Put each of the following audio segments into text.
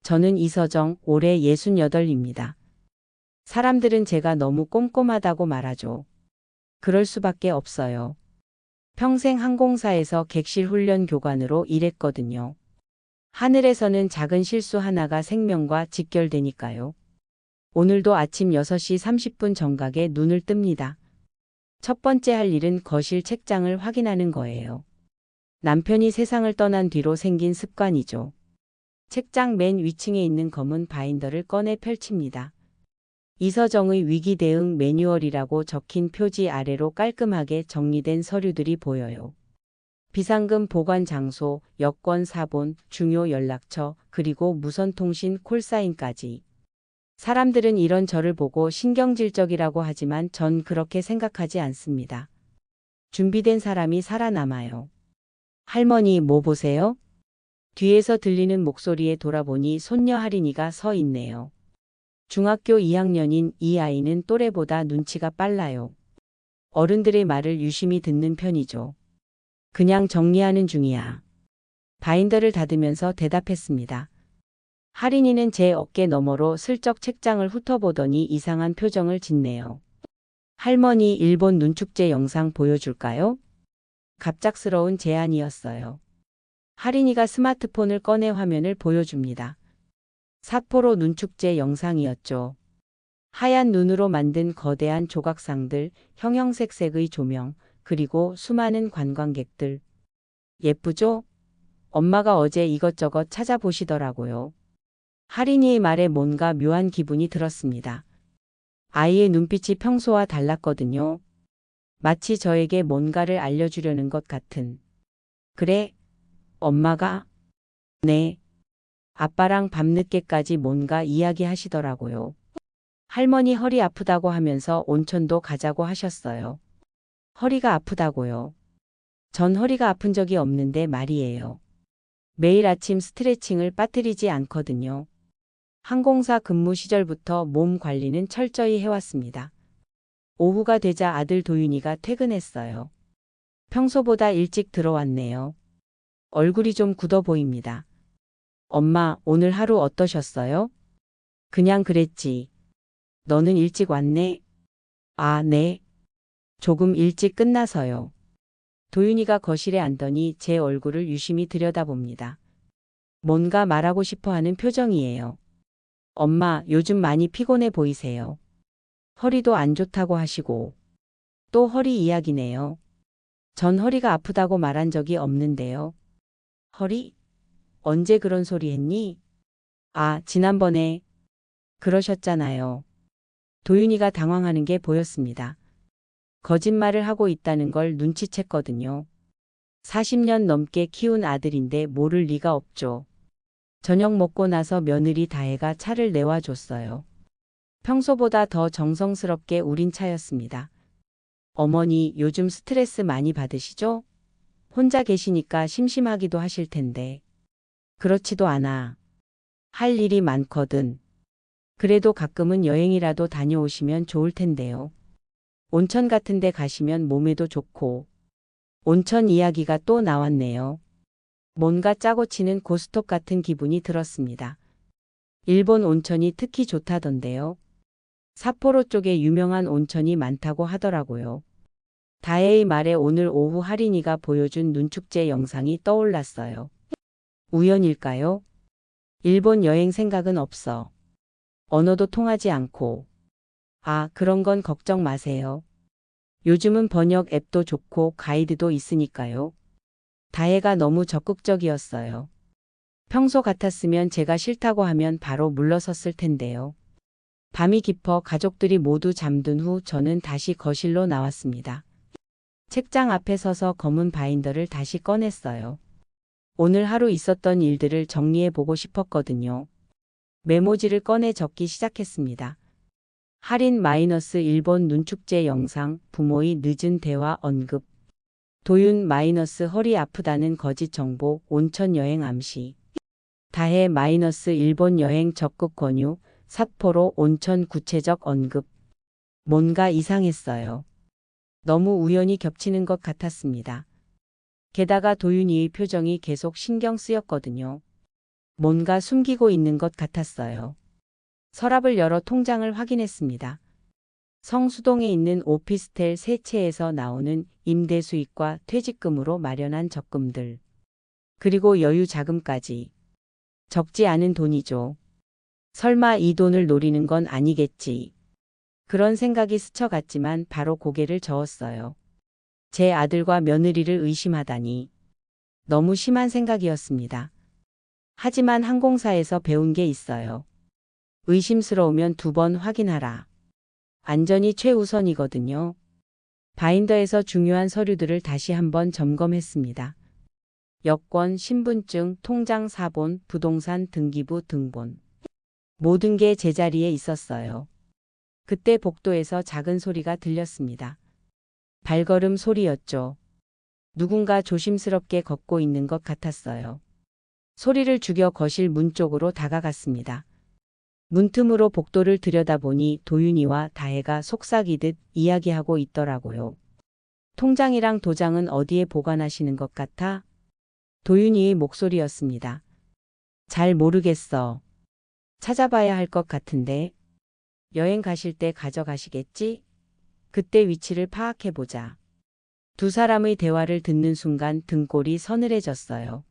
저는 이서정, 올해 68입니다. 사람들은 제가 너무 꼼꼼하다고 말하죠. 그럴 수밖에 없어요. 평생 항공사에서 객실 훈련 교관으로 일했거든요. 하늘에서는 작은 실수 하나가 생명과 직결되니까요. 오늘도 아침 6시 30분 정각에 눈을 뜹니다. 첫 번째 할 일은 거실 책장을 확인하는 거예요. 남편이 세상을 떠난 뒤로 생긴 습관이죠. 책장 맨 위층에 있는 검은 바인더를 꺼내 펼칩니다. 이서정의 위기 대응 매뉴얼이라고 적힌 표지 아래로 깔끔하게 정리된 서류들이 보여요. 비상금 보관 장소, 여권 사본, 중요 연락처, 그리고 무선통신 콜사인까지. 사람들은 이런 저를 보고 신경질적이라고 하지만 전 그렇게 생각하지 않습니다. 준비된 사람이 살아남아요. 할머니 뭐 보세요? 뒤에서 들리는 목소리에 돌아보니 손녀 할인이가 서 있네요. 중학교 2학년인 이 아이는 또래보다 눈치가 빨라요. 어른들의 말을 유심히 듣는 편이죠. 그냥 정리하는 중이야. 바인더를 닫으면서 대답했습니다. 할인이는 제 어깨 너머로 슬쩍 책장을 훑어보더니 이상한 표정을 짓네요. 할머니 일본 눈축제 영상 보여줄까요? 갑작스러운 제안이었어요. 할인이가 스마트폰을 꺼내 화면을 보여줍니다. 삿포로 눈축제 영상이었죠. 하얀 눈으로 만든 거대한 조각상들, 형형색색의 조명, 그리고 수많은 관광객들. 예쁘죠? 엄마가 어제 이것저것 찾아보시더라고요. 할인이의 말에 뭔가 묘한 기분이 들었습니다. 아이의 눈빛이 평소와 달랐거든요. 마치 저에게 뭔가를 알려주려는 것 같은. 그래? 엄마가? 네. 아빠랑 밤늦게까지 뭔가 이야기하시더라고요. 할머니 허리 아프다고 하면서 온천도 가자고 하셨어요. 허리가 아프다고요. 전 허리가 아픈 적이 없는데 말이에요. 매일 아침 스트레칭을 빠뜨리지 않거든요. 항공사 근무 시절부터 몸 관리는 철저히 해왔습니다. 오후가 되자 아들 도윤이가 퇴근했어요. 평소보다 일찍 들어왔네요. 얼굴이 좀 굳어 보입니다. 엄마, 오늘 하루 어떠셨어요? 그냥 그랬지. 너는 일찍 왔네? 아, 네. 조금 일찍 끝나서요. 도윤이가 거실에 앉더니 제 얼굴을 유심히 들여다봅니다. 뭔가 말하고 싶어 하는 표정이에요. 엄마, 요즘 많이 피곤해 보이세요. 허리도 안 좋다고 하시고. 또 허리 이야기네요. 전 허리가 아프다고 말한 적이 없는데요. 허리? 언제 그런 소리 했니? 아, 지난번에 그러셨잖아요. 도윤이가 당황하는 게 보였습니다. 거짓말을 하고 있다는 걸 눈치챘거든요. 40년 넘게 키운 아들인데 모를 리가 없죠. 저녁 먹고 나서 며느리 다혜가 차를 내와줬어요. 평소보다 더 정성스럽게 우린 차였습니다. 어머니, 요즘 스트레스 많이 받으시죠? 혼자 계시니까 심심하기도 하실 텐데. 그렇지도 않아. 할 일이 많거든. 그래도 가끔은 여행이라도 다녀오시면 좋을 텐데요. 온천 같은 데 가시면 몸에도 좋고. 온천 이야기가 또 나왔네요. 뭔가 짜고 치는 고스톱 같은 기분이 들었습니다. 일본 온천이 특히 좋다던데요. 삿포로 쪽에 유명한 온천이 많다고 하더라고요. 다혜의 말에 오늘 오후 할인이가 보여준 눈축제 영상이 떠올랐어요. 우연일까요? 일본 여행 생각은 없어. 언어도 통하지 않고. 아, 그런 건 걱정 마세요. 요즘은 번역 앱도 좋고 가이드도 있으니까요. 다혜가 너무 적극적이었어요. 평소 같았으면 제가 싫다고 하면 바로 물러섰을 텐데요. 밤이 깊어 가족들이 모두 잠든 후 저는 다시 거실로 나왔습니다. 책장 앞에 서서 검은 바인더를 다시 꺼냈어요. 오늘 하루 있었던 일들을 정리해 보고 싶었거든요. 메모지를 꺼내 적기 시작했습니다. 할인 일본 눈축제 영상, 부모의 늦은 대화 언급. 도윤 허리 아프다는 거짓 정보, 온천 여행 암시. 다혜 일본 여행 적극 권유, 삿포로 온천 구체적 언급. 뭔가 이상했어요. 너무 우연히 겹치는 것 같았습니다. 게다가 도윤이의 표정이 계속 신경 쓰였거든요. 뭔가 숨기고 있는 것 같았어요. 서랍을 열어 통장을 확인했습니다. 성수동에 있는 오피스텔 세 채에서 나오는 임대 수익과 퇴직금으로 마련한 적금들. 그리고 여유 자금까지. 적지 않은 돈이죠. 설마 이 돈을 노리는 건 아니겠지. 그런 생각이 스쳐갔지만 바로 고개를 저었어요. 제 아들과 며느리를 의심하다니. 너무 심한 생각이었습니다. 하지만 항공사에서 배운 게 있어요. 의심스러우면 2번 확인하라. 안전이 최우선이거든요. 바인더에서 중요한 서류들을 다시 한번 점검했습니다. 여권, 신분증, 통장 사본, 부동산 등기부 등본. 모든 게 제자리에 있었어요. 그때 복도에서 작은 소리가 들렸습니다. 발걸음 소리였죠. 누군가 조심스럽게 걷고 있는 것 같았어요. 소리를 죽여 거실 문 쪽으로 다가갔습니다. 문틈으로 복도를 들여다보니 도윤이와 다혜가 속삭이듯 이야기하고 있더라고요. 통장이랑 도장은 어디에 보관하시는 것 같아? 도윤이의 목소리였습니다. 잘 모르겠어. 찾아봐야 할 것 같은데. 여행 가실 때 가져가시겠지? 그때 위치를 파악해보자. 두 사람의 대화를 듣는 순간 등골이 서늘해졌어요.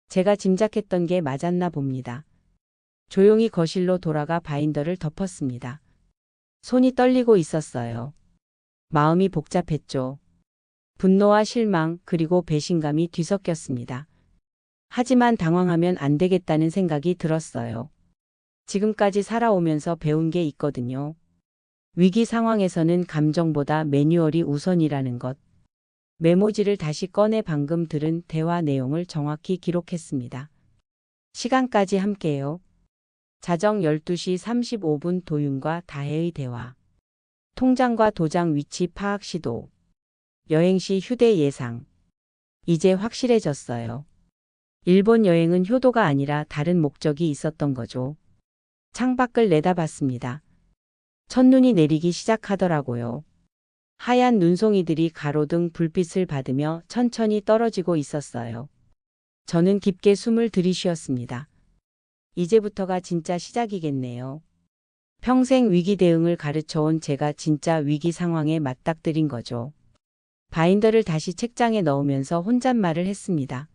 제가 짐작했던 게 맞았나 봅니다. 조용히 거실로 돌아가 바인더를 덮었습니다. 손이 떨리고 있었어요. 마음이 복잡했죠. 분노와 실망 그리고 배신감이 뒤섞였습니다. 하지만 당황하면 안 되겠다는 생각이 들었어요. 지금까지 살아오면서 배운 게 있거든요. 위기 상황에서는 감정보다 매뉴얼이 우선이라는 것. 메모지를 다시 꺼내 방금 들은 대화 내용을 정확히 기록했습니다. 시간까지 함께요. 자정 12시 35분 도윤과 다혜의 대화. 통장과 도장 위치 파악 시도. 여행 시 휴대 예상. 이제 확실해졌어요. 일본 여행은 효도가 아니라 다른 목적이 있었던 거죠. 창밖을 내다봤습니다. 첫눈이 내리기 시작하더라고요. 하얀 눈송이들이 가로등 불빛을 받으며 천천히 떨어지고 있었어요. 저는 깊게 숨을 들이쉬었습니다. 이제부터가 진짜 시작이겠네요. 평생 위기 대응을 가르쳐온 제가 진짜 위기 상황에 맞닥뜨린 거죠. 바인더를 다시 책장에 넣으면서 혼잣말을 했습니다.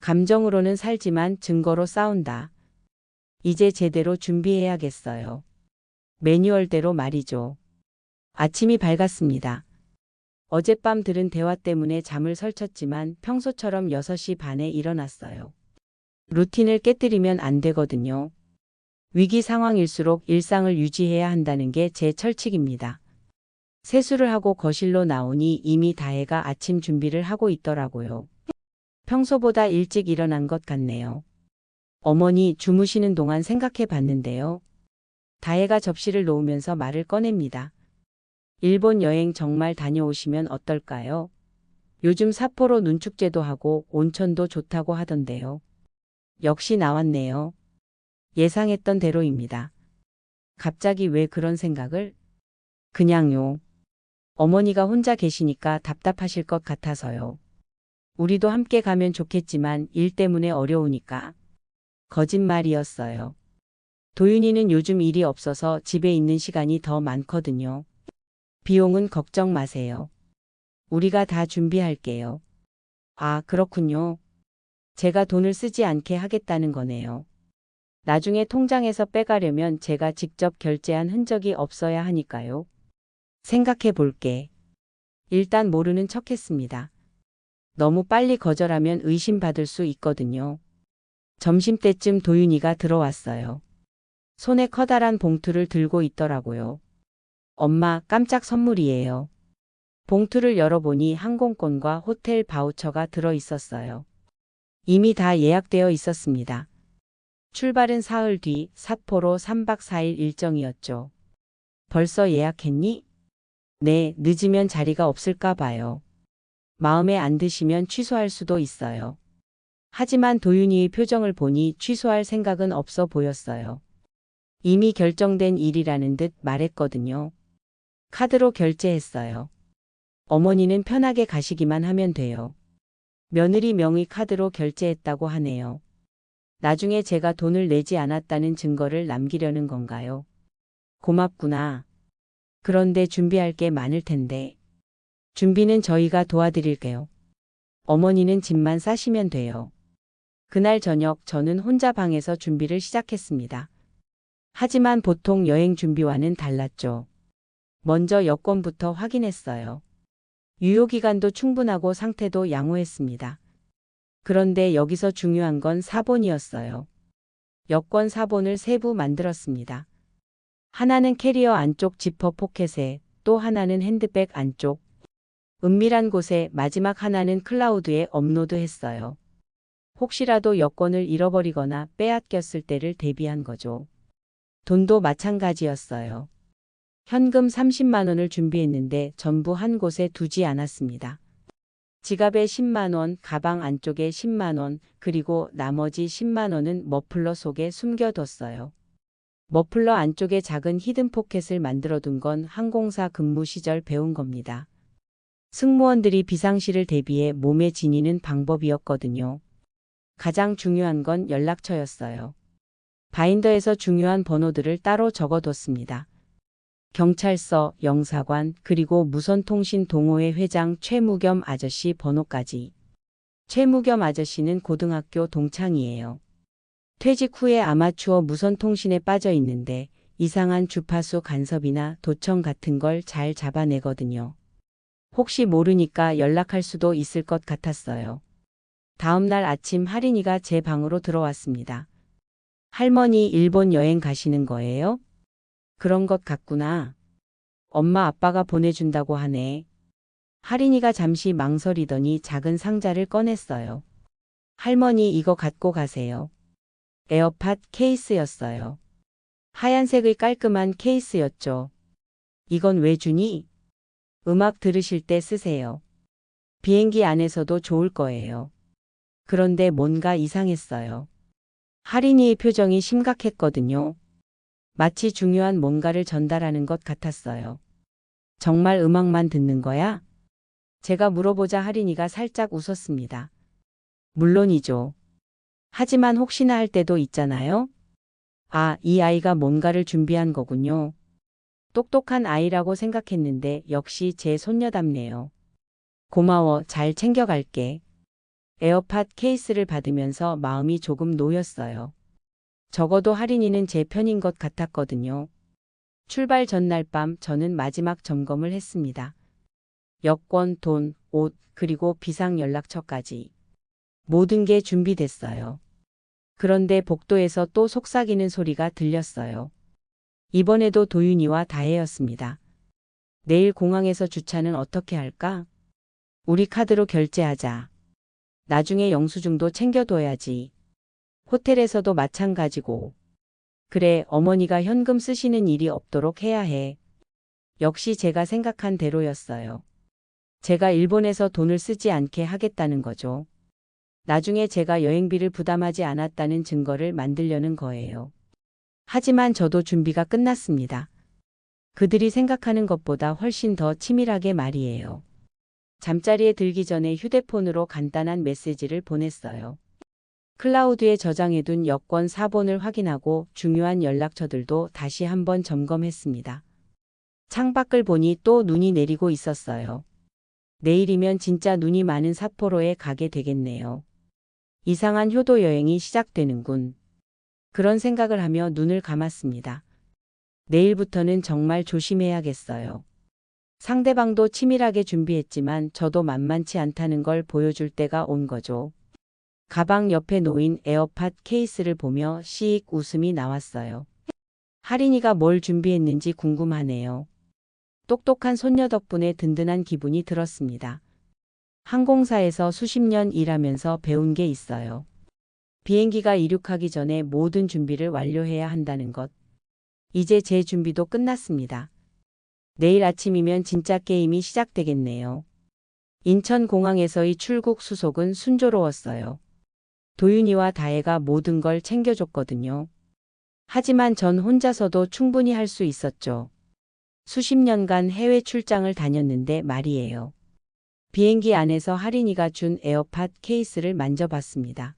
감정으로는 살지만 증거로 싸운다. 이제 제대로 준비해야겠어요. 매뉴얼대로 말이죠. 아침이 밝았습니다. 어젯밤 들은 대화 때문에 잠을 설쳤지만 평소처럼 6시 반에 일어났어요. 루틴을 깨뜨리면 안 되거든요. 위기 상황일수록 일상을 유지해야 한다는 게 제 철칙입니다. 세수를 하고 거실로 나오니 이미 다혜가 아침 준비를 하고 있더라고요. 평소보다 일찍 일어난 것 같네요. 어머니 주무시는 동안 생각해 봤는데요. 다혜가 접시를 놓으면서 말을 꺼냅니다. 일본 여행 정말 다녀오시면 어떨까요? 요즘 삿포로 눈축제도 하고 온천도 좋다고 하던데요. 역시 나왔네요. 예상했던 대로입니다. 갑자기 왜 그런 생각을? 그냥요. 어머니가 혼자 계시니까 답답하실 것 같아서요. 우리도 함께 가면 좋겠지만 일 때문에 어려우니까. 거짓말이었어요. 도윤이는 요즘 일이 없어서 집에 있는 시간이 더 많거든요. 비용은 걱정 마세요. 우리가 다 준비할게요. 아, 그렇군요. 제가 돈을 쓰지 않게 하겠다는 거네요. 나중에 통장에서 빼가려면 제가 직접 결제한 흔적이 없어야 하니까요. 생각해 볼게. 일단 모르는 척 했습니다. 너무 빨리 거절하면 의심받을 수 있거든요. 점심때쯤 도윤이가 들어왔어요. 손에 커다란 봉투를 들고 있더라고요. 엄마, 깜짝 선물이에요. 봉투를 열어보니 항공권과 호텔 바우처가 들어 있었어요. 이미 다 예약되어 있었습니다. 출발은 사흘 뒤 삿포로 3박 4일 일정이었죠. 벌써 예약했니? 네, 늦으면 자리가 없을까 봐요. 마음에 안 드시면 취소할 수도 있어요. 하지만 도윤이의 표정을 보니 취소할 생각은 없어 보였어요. 이미 결정된 일이라는 듯 말했거든요. 카드로 결제했어요. 어머니는 편하게 가시기만 하면 돼요. 며느리 명의 카드로 결제했다고 하네요. 나중에 제가 돈을 내지 않았다는 증거를 남기려는 건가요? 고맙구나. 그런데 준비할 게 많을 텐데. 준비는 저희가 도와드릴게요. 어머니는 짐만 싸시면 돼요. 그날 저녁 저는 혼자 방에서 준비를 시작했습니다. 하지만 보통 여행 준비와는 달랐죠. 먼저 여권부터 확인했어요. 유효기간도 충분하고 상태도 양호했습니다. 그런데 여기서 중요한 건 사본이었어요. 여권 사본을 세 부 만들었습니다. 하나는 캐리어 안쪽 지퍼 포켓에, 또 하나는 핸드백 안쪽, 은밀한 곳에, 마지막 하나는 클라우드에 업로드했어요. 혹시라도 여권을 잃어버리거나 빼앗겼을 때를 대비한 거죠. 돈도 마찬가지였어요. 현금 30만 원을 준비했는데 전부 한 곳에 두지 않았습니다. 지갑에 10만 원, 가방 안쪽에 10만 원, 그리고 나머지 10만 원은 머플러 속에 숨겨뒀어요. 머플러 안쪽에 작은 히든 포켓을 만들어둔 건 항공사 근무 시절 배운 겁니다. 승무원들이 비상시를 대비해 몸에 지니는 방법이었거든요. 가장 중요한 건 연락처였어요. 바인더에서 중요한 번호들을 따로 적어뒀습니다. 경찰서, 영사관, 그리고 무선통신 동호회 회장 최무겸 아저씨 번호까지. 최무겸 아저씨는 고등학교 동창이에요. 퇴직 후에 아마추어 무선통신에 빠져 있는데 이상한 주파수 간섭이나 도청 같은 걸 잘 잡아내거든요. 혹시 모르니까 연락할 수도 있을 것 같았어요. 다음 날 아침 할인이가 제 방으로 들어왔습니다. 할머니 일본 여행 가시는 거예요? 그런 것 같구나. 엄마 아빠가 보내준다고 하네. 할인이가 잠시 망설이더니 작은 상자를 꺼냈어요. 할머니 이거 갖고 가세요. 에어팟 케이스였어요. 하얀색의 깔끔한 케이스였죠. 이건 왜 주니? 음악 들으실 때 쓰세요. 비행기 안에서도 좋을 거예요. 그런데 뭔가 이상했어요. 할인이의 표정이 심각했거든요. 마치 중요한 뭔가를 전달하는 것 같았어요. 정말 음악만 듣는 거야? 제가 물어보자 할인이가 살짝 웃었습니다. 물론이죠. 하지만 혹시나 할 때도 있잖아요. 아, 이 아이가 뭔가를 준비한 거군요. 똑똑한 아이라고 생각했는데 역시 제 손녀답네요. 고마워, 잘 챙겨갈게. 에어팟 케이스를 받으면서 마음이 조금 놓였어요. 적어도 할인이는 제 편인 것 같았거든요. 출발 전날 밤 저는 마지막 점검을 했습니다. 여권, 돈, 옷, 그리고 비상 연락처까지. 모든 게 준비됐어요. 그런데 복도에서 또 속삭이는 소리가 들렸어요. 이번에도 도윤이와 다혜였습니다. 내일 공항에서 주차는 어떻게 할까? 우리 카드로 결제하자. 나중에 영수증도 챙겨둬야지. 호텔에서도 마찬가지고. 그래, 어머니가 현금 쓰시는 일이 없도록 해야 해. 역시 제가 생각한 대로였어요. 제가 일본에서 돈을 쓰지 않게 하겠다는 거죠. 나중에 제가 여행비를 부담하지 않았다는 증거를 만들려는 거예요. 하지만 저도 준비가 끝났습니다. 그들이 생각하는 것보다 훨씬 더 치밀하게 말이에요. 잠자리에 들기 전에 휴대폰으로 간단한 메시지를 보냈어요. 클라우드에 저장해둔 여권 사본을 확인하고 중요한 연락처들도 다시 한번 점검했습니다. 창밖을 보니 또 눈이 내리고 있었어요. 내일이면 진짜 눈이 많은 삿포로에 가게 되겠네요. 이상한 효도 여행이 시작되는군. 그런 생각을 하며 눈을 감았습니다. 내일부터는 정말 조심해야겠어요. 상대방도 치밀하게 준비했지만 저도 만만치 않다는 걸 보여줄 때가 온 거죠. 가방 옆에 놓인 에어팟 케이스를 보며 씩 웃음이 나왔어요. 할인이가 뭘 준비했는지 궁금하네요. 똑똑한 손녀 덕분에 든든한 기분이 들었습니다. 항공사에서 수십 년 일하면서 배운 게 있어요. 비행기가 이륙하기 전에 모든 준비를 완료해야 한다는 것. 이제 제 준비도 끝났습니다. 내일 아침이면 진짜 게임이 시작되겠네요. 인천공항에서의 출국 수속은 순조로웠어요. 도윤이와 다혜가 모든 걸 챙겨줬거든요. 하지만 전 혼자서도 충분히 할 수 있었죠. 수십 년간 해외 출장을 다녔는데 말이에요. 비행기 안에서 할인이가 준 에어팟 케이스를 만져봤습니다.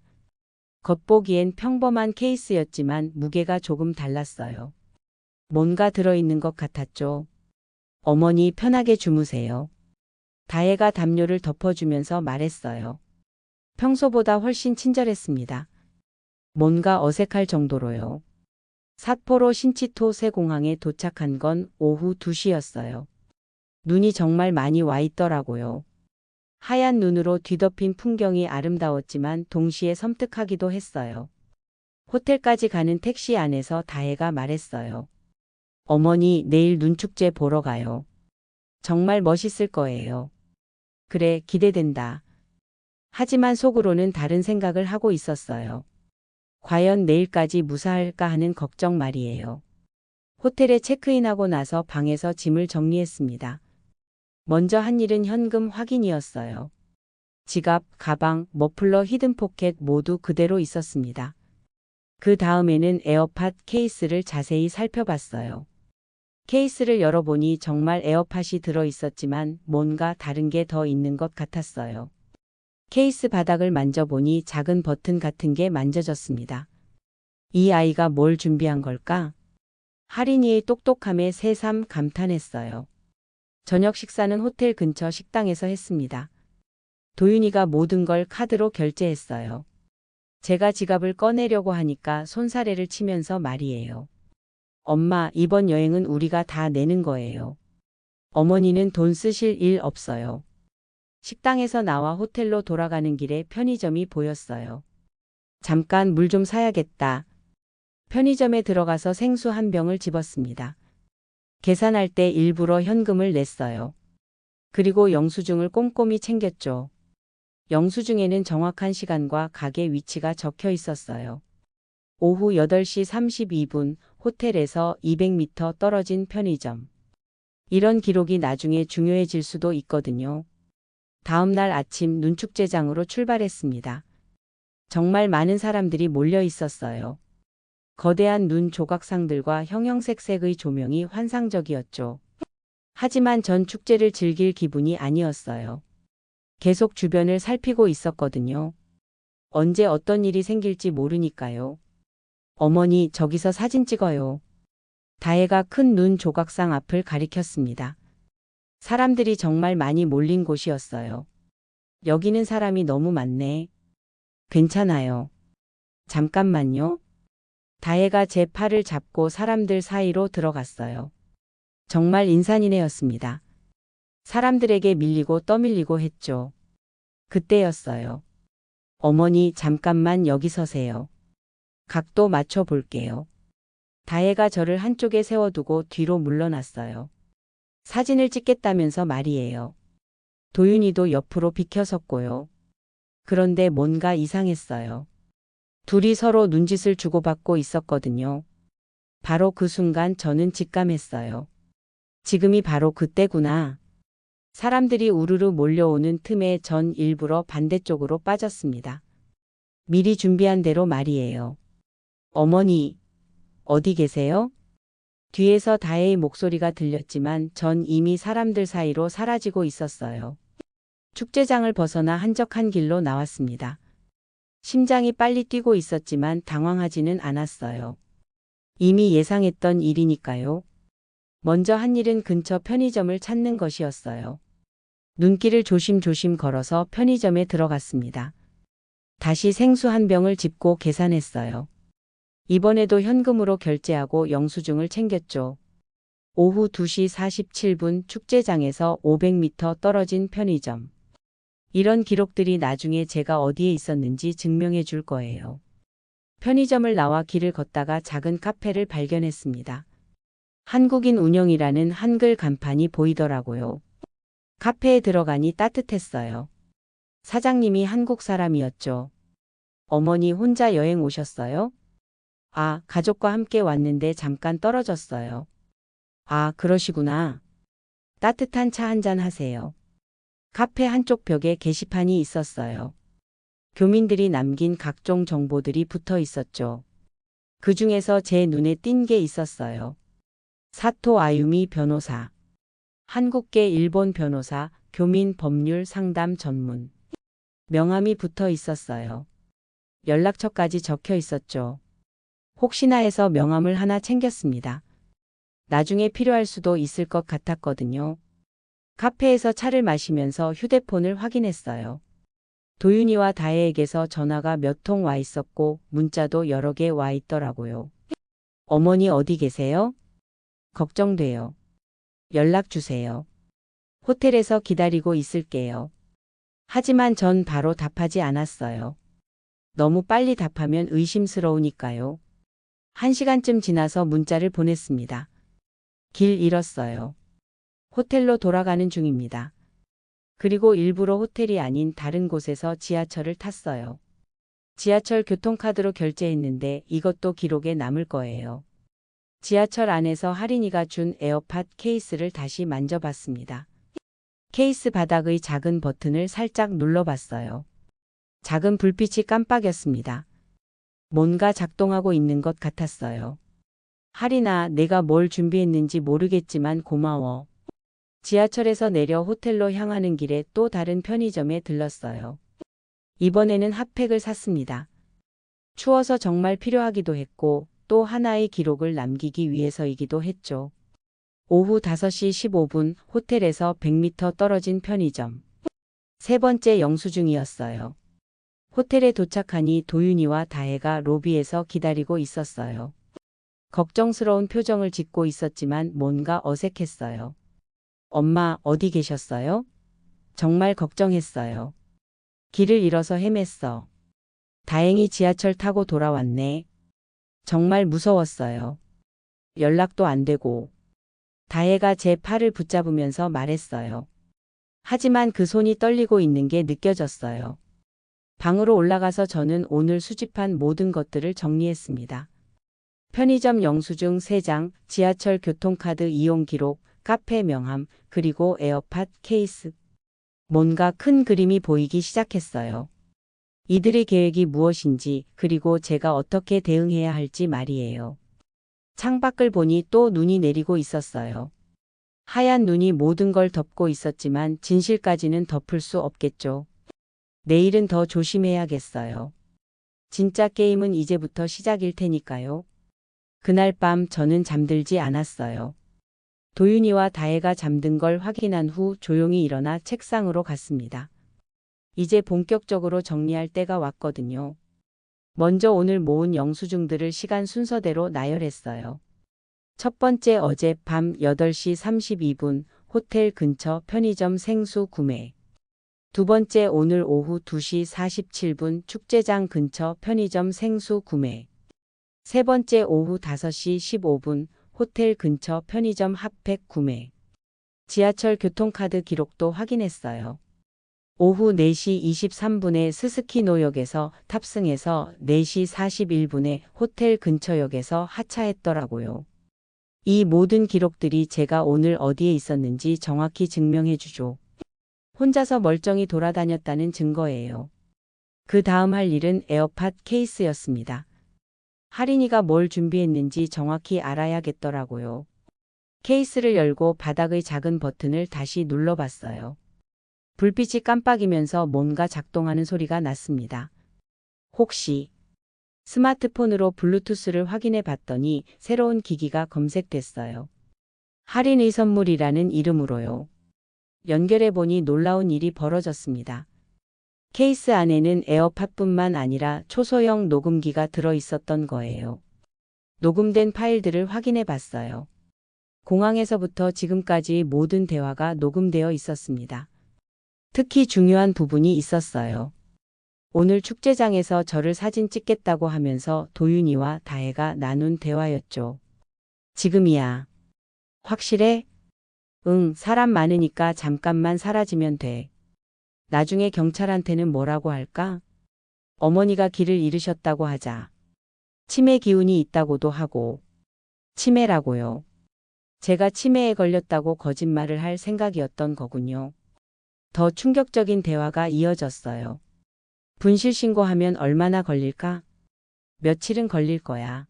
겉보기엔 평범한 케이스였지만 무게가 조금 달랐어요. 뭔가 들어있는 것 같았죠. 어머니 편하게 주무세요. 다혜가 담요를 덮어주면서 말했어요. 평소보다 훨씬 친절했습니다. 뭔가 어색할 정도로요. 삿포로 신치토세 공항에 도착한 건 오후 2시였어요. 눈이 정말 많이 와 있더라고요. 하얀 눈으로 뒤덮인 풍경이 아름다웠지만 동시에 섬뜩하기도 했어요. 호텔까지 가는 택시 안에서 다혜가 말했어요. 어머니, 내일 눈축제 보러 가요. 정말 멋있을 거예요. 그래, 기대된다. 하지만 속으로는 다른 생각을 하고 있었어요. 과연 내일까지 무사할까 하는 걱정 말이에요. 호텔에 체크인하고 나서 방에서 짐을 정리했습니다. 먼저 한 일은 현금 확인이었어요. 지갑, 가방, 머플러, 히든포켓 모두 그대로 있었습니다. 그 다음에는 에어팟 케이스를 자세히 살펴봤어요. 케이스를 열어보니 정말 에어팟이 들어있었지만 뭔가 다른 게 더 있는 것 같았어요. 케이스 바닥을 만져보니 작은 버튼 같은 게 만져졌습니다. 이 아이가 뭘 준비한 걸까? 할인이의 똑똑함에 새삼 감탄했어요. 저녁 식사는 호텔 근처 식당에서 했습니다. 도윤이가 모든 걸 카드로 결제했어요. 제가 지갑을 꺼내려고 하니까 손사래를 치면서 말이에요. 엄마, 이번 여행은 우리가 다 내는 거예요. 어머니는 돈 쓰실 일 없어요. 식당에서 나와 호텔로 돌아가는 길에 편의점이 보였어요. 잠깐 물 좀 사야겠다. 편의점에 들어가서 생수 한 병을 집었습니다. 계산할 때 일부러 현금을 냈어요. 그리고 영수증을 꼼꼼히 챙겼죠. 영수증에는 정확한 시간과 가게 위치가 적혀 있었어요. 오후 8시 32분 호텔에서 200m 떨어진 편의점. 이런 기록이 나중에 중요해질 수도 있거든요. 다음 날 아침 눈축제장으로 출발했습니다. 정말 많은 사람들이 몰려 있었어요. 거대한 눈 조각상들과 형형색색의 조명이 환상적이었죠. 하지만 전 축제를 즐길 기분이 아니었어요. 계속 주변을 살피고 있었거든요. 언제 어떤 일이 생길지 모르니까요. 어머니, 저기서 사진 찍어요. 다혜가 큰 눈 조각상 앞을 가리켰습니다. 사람들이 정말 많이 몰린 곳이었어요. 여기는 사람이 너무 많네. 괜찮아요. 잠깐만요. 다혜가 제 팔을 잡고 사람들 사이로 들어갔어요. 정말 인산인해였습니다. 사람들에게 밀리고 떠밀리고 했죠. 그때였어요. 어머니, 잠깐만 여기 서세요. 각도 맞춰 볼게요. 다혜가 저를 한쪽에 세워두고 뒤로 물러났어요. 사진을 찍겠다면서 말이에요. 도윤이도 옆으로 비켜섰고요. 그런데 뭔가 이상했어요. 둘이 서로 눈짓을 주고받고 있었거든요. 바로 그 순간 저는 직감했어요. 지금이 바로 그때구나. 사람들이 우르르 몰려오는 틈에 전 일부러 반대쪽으로 빠졌습니다. 미리 준비한 대로 말이에요. 어머니, 어디 계세요? 뒤에서 다혜의 목소리가 들렸지만 전 이미 사람들 사이로 사라지고 있었어요. 축제장을 벗어나 한적한 길로 나왔습니다. 심장이 빨리 뛰고 있었지만 당황하지는 않았어요. 이미 예상했던 일이니까요. 먼저 한 일은 근처 편의점을 찾는 것이었어요. 눈길을 조심조심 걸어서 편의점에 들어갔습니다. 다시 생수 한 병을 집고 계산했어요. 이번에도 현금으로 결제하고 영수증을 챙겼죠. 오후 2시 47분 축제장에서 500m 떨어진 편의점. 이런 기록들이 나중에 제가 어디에 있었는지 증명해 줄 거예요. 편의점을 나와 길을 걷다가 작은 카페를 발견했습니다. 한국인 운영이라는 한글 간판이 보이더라고요. 카페에 들어가니 따뜻했어요. 사장님이 한국 사람이었죠. 어머니 혼자 여행 오셨어요? 아, 가족과 함께 왔는데 잠깐 떨어졌어요. 아, 그러시구나. 따뜻한 차 한잔 하세요. 카페 한쪽 벽에 게시판이 있었어요. 교민들이 남긴 각종 정보들이 붙어 있었죠. 그 중에서 제 눈에 띈 게 있었어요. 사토 아유미 변호사. 한국계 일본 변호사, 교민 법률 상담 전문. 명함이 붙어 있었어요. 연락처까지 적혀 있었죠. 혹시나 해서 명함을 하나 챙겼습니다. 나중에 필요할 수도 있을 것 같았거든요. 카페에서 차를 마시면서 휴대폰을 확인했어요. 도윤이와 다혜에게서 전화가 몇 통 와 있었고 문자도 여러 개 와 있더라고요. 어머니 어디 계세요? 걱정돼요. 연락 주세요. 호텔에서 기다리고 있을게요. 하지만 전 바로 답하지 않았어요. 너무 빨리 답하면 의심스러우니까요. 1시간쯤 지나서 문자를 보냈습니다. 길 잃었어요. 호텔로 돌아가는 중입니다. 그리고 일부러 호텔이 아닌 다른 곳에서 지하철을 탔어요. 지하철 교통카드로 결제했는데 이것도 기록에 남을 거예요. 지하철 안에서 할인이가 준 에어팟 케이스를 다시 만져봤습니다. 케이스 바닥의 작은 버튼을 살짝 눌러봤어요. 작은 불빛이 깜빡였습니다. 뭔가 작동하고 있는 것 같았어요. 할인아, 내가 뭘 준비했는지 모르겠지만 고마워. 지하철에서 내려 호텔로 향하는 길에 또 다른 편의점에 들렀어요. 이번에는 핫팩을 샀습니다. 추워서 정말 필요하기도 했고 또 하나의 기록을 남기기 위해서이기도 했죠. 오후 5시 15분 호텔에서 100m 떨어진 편의점. 세 번째 영수증이었어요. 호텔에 도착하니 도윤이와 다혜가 로비에서 기다리고 있었어요. 걱정스러운 표정을 짓고 있었지만 뭔가 어색했어요. 엄마, 어디 계셨어요? 정말 걱정했어요. 길을 잃어서 헤맸어. 다행히 지하철 타고 돌아왔네. 정말 무서웠어요. 연락도 안 되고. 다혜가 제 팔을 붙잡으면서 말했어요. 하지만 그 손이 떨리고 있는 게 느껴졌어요. 방으로 올라가서 저는 오늘 수집한 모든 것들을 정리했습니다. 편의점 영수증 3장, 지하철 교통카드 이용 기록, 카페 명함, 그리고 에어팟 케이스. 뭔가 큰 그림이 보이기 시작했어요. 이들의 계획이 무엇인지, 그리고 제가 어떻게 대응해야 할지 말이에요. 창밖을 보니 또 눈이 내리고 있었어요. 하얀 눈이 모든 걸 덮고 있었지만 진실까지는 덮을 수 없겠죠. 내일은 더 조심해야겠어요. 진짜 게임은 이제부터 시작일 테니까요. 그날 밤 저는 잠들지 않았어요. 도윤이와 다혜가 잠든 걸 확인한 후 조용히 일어나 책상으로 갔습니다. 이제 본격적으로 정리할 때가 왔거든요. 먼저 오늘 모은 영수증들을 시간 순서대로 나열했어요. 첫 번째, 어젯밤 8시 32분 호텔 근처 편의점 생수 구매. 두 번째, 오늘 오후 2시 47분 축제장 근처 편의점 생수 구매. 세 번째, 오후 5시 15분 호텔 근처 편의점 핫팩 구매. 지하철 교통카드 기록도 확인했어요. 오후 4시 23분에 스스키노역에서 탑승해서 4시 41분에 호텔 근처역에서 하차했더라고요. 이 모든 기록들이 제가 오늘 어디에 있었는지 정확히 증명해주죠. 혼자서 멀쩡히 돌아다녔다는 증거예요. 그 다음 할 일은 에어팟 케이스였습니다. 할인이가 뭘 준비했는지 정확히 알아야겠더라고요. 케이스를 열고 바닥의 작은 버튼을 다시 눌러봤어요. 불빛이 깜빡이면서 뭔가 작동하는 소리가 났습니다. 혹시 스마트폰으로 블루투스를 확인해 봤더니 새로운 기기가 검색됐어요. 할인의 선물이라는 이름으로요. 연결해 보니 놀라운 일이 벌어졌습니다. 케이스 안에는 에어팟뿐만 아니라 초소형 녹음기가 들어 있었던 거예요. 녹음된 파일들을 확인해 봤어요. 공항에서부터 지금까지 모든 대화가 녹음되어 있었습니다. 특히 중요한 부분이 있었어요. 오늘 축제장에서 저를 사진 찍겠다고 하면서 도윤이와 다혜가 나눈 대화였죠. 지금이야. 확실해? 응, 사람 많으니까 잠깐만 사라지면 돼. 나중에 경찰한테는 뭐라고 할까? 어머니가 길을 잃으셨다고 하자. 치매 기운이 있다고도 하고. 치매라고요. 제가 치매에 걸렸다고 거짓말을 할 생각이었던 거군요. 더 충격적인 대화가 이어졌어요. 분실 신고하면 얼마나 걸릴까? 며칠은 걸릴 거야.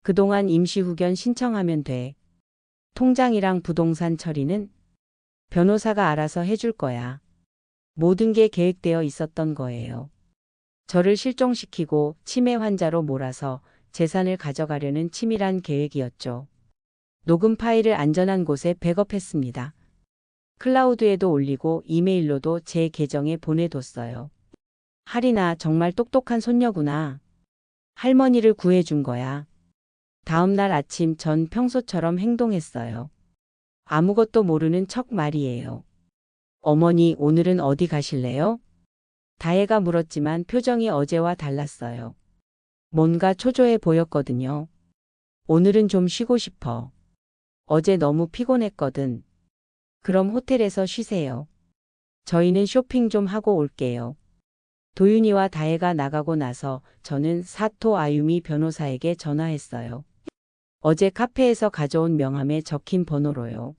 그동안 임시후견 신청하면 돼. 통장이랑 부동산 처리는 변호사가 알아서 해줄 거야. 모든 게 계획되어 있었던 거예요. 저를 실종시키고 치매 환자로 몰아서 재산을 가져가려는 치밀한 계획이었죠. 녹음 파일을 안전한 곳에 백업했습니다. 클라우드에도 올리고 이메일로도 제 계정에 보내뒀어요. 하리나 정말 똑똑한 손녀구나. 할머니를 구해준 거야. 다음 날 아침 전 평소처럼 행동했어요. 아무것도 모르는 척 말이에요. 어머니, 오늘은 어디 가실래요? 다혜가 물었지만 표정이 어제와 달랐어요. 뭔가 초조해 보였거든요. 오늘은 좀 쉬고 싶어. 어제 너무 피곤했거든. 그럼 호텔에서 쉬세요. 저희는 쇼핑 좀 하고 올게요. 도윤이와 다혜가 나가고 나서 저는 사토 아유미 변호사에게 전화했어요. 어제 카페에서 가져온 명함에 적힌 번호로요.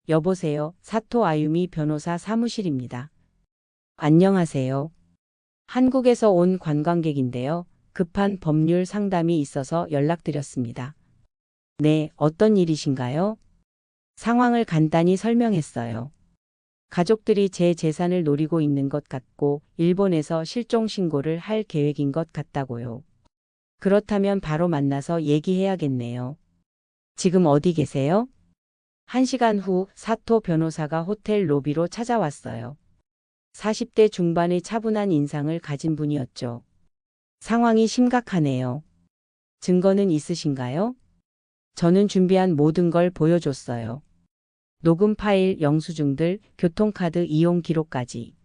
여보세요. 사토 아유미 변호사 사무실입니다. 안녕하세요. 한국에서 온 관광객인데요. 급한 법률 상담이 있어서 연락드렸습니다. 네, 어떤 일이신가요? 상황을 간단히 설명했어요. 가족들이 제 재산을 노리고 있는 것 같고 일본에서 실종 신고를 할 계획인 것 같다고요. 그렇다면 바로 만나서 얘기해야겠네요. 지금 어디 계세요? 1시간 후 사토 변호사가 호텔 로비로 찾아왔어요. 40대 중반의 차분한 인상을 가진 분이었죠. 상황이 심각하네요. 증거는 있으신가요? 저는 준비한 모든 걸 보여줬어요. 녹음 파일, 영수증들, 교통카드 이용 기록까지.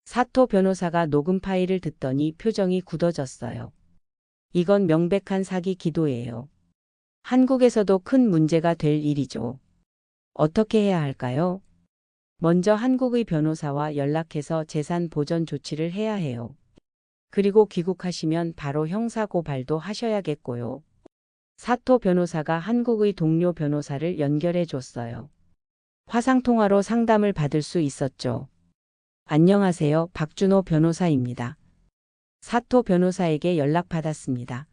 사토 변호사가 녹음 파일을 듣더니 표정이 굳어졌어요. 이건 명백한 사기 기도예요. 한국에서도 큰 문제가 될 일이죠. 어떻게 해야 할까요? 먼저 한국의 변호사와 연락해서 재산 보전 조치를 해야 해요. 그리고 귀국하시면 바로 형사 고발도 하셔야겠고요. 사토 변호사가 한국의 동료 변호사를 연결해 줬어요. 화상통화로 상담을 받을 수 있었죠. 안녕하세요. 박준호 변호사입니다. 사토 변호사에게 연락받았습니다.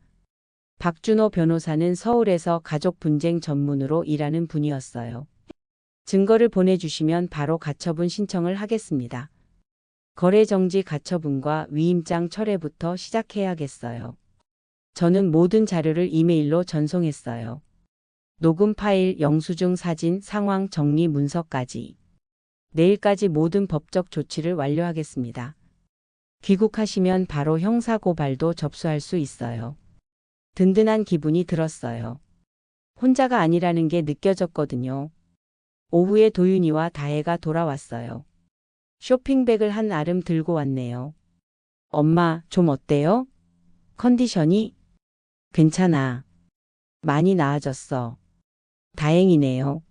박준호 변호사는 서울에서 가족 분쟁 전문으로 일하는 분이었어요. 증거를 보내주시면 바로 가처분 신청을 하겠습니다. 거래정지 가처분과 위임장 철회부터 시작해야겠어요. 저는 모든 자료를 이메일로 전송했어요. 녹음 파일, 영수증 사진, 상황 정리 문서까지. 내일까지 모든 법적 조치를 완료하겠습니다. 귀국하시면 바로 형사고발도 접수할 수 있어요. 든든한 기분이 들었어요. 혼자가 아니라는 게 느껴졌거든요. 오후에 도윤이와 다혜가 돌아왔어요. 쇼핑백을 한 아름 들고 왔네요. 엄마, 좀 어때요? 컨디션이? 괜찮아. 많이 나아졌어. 다행이네요.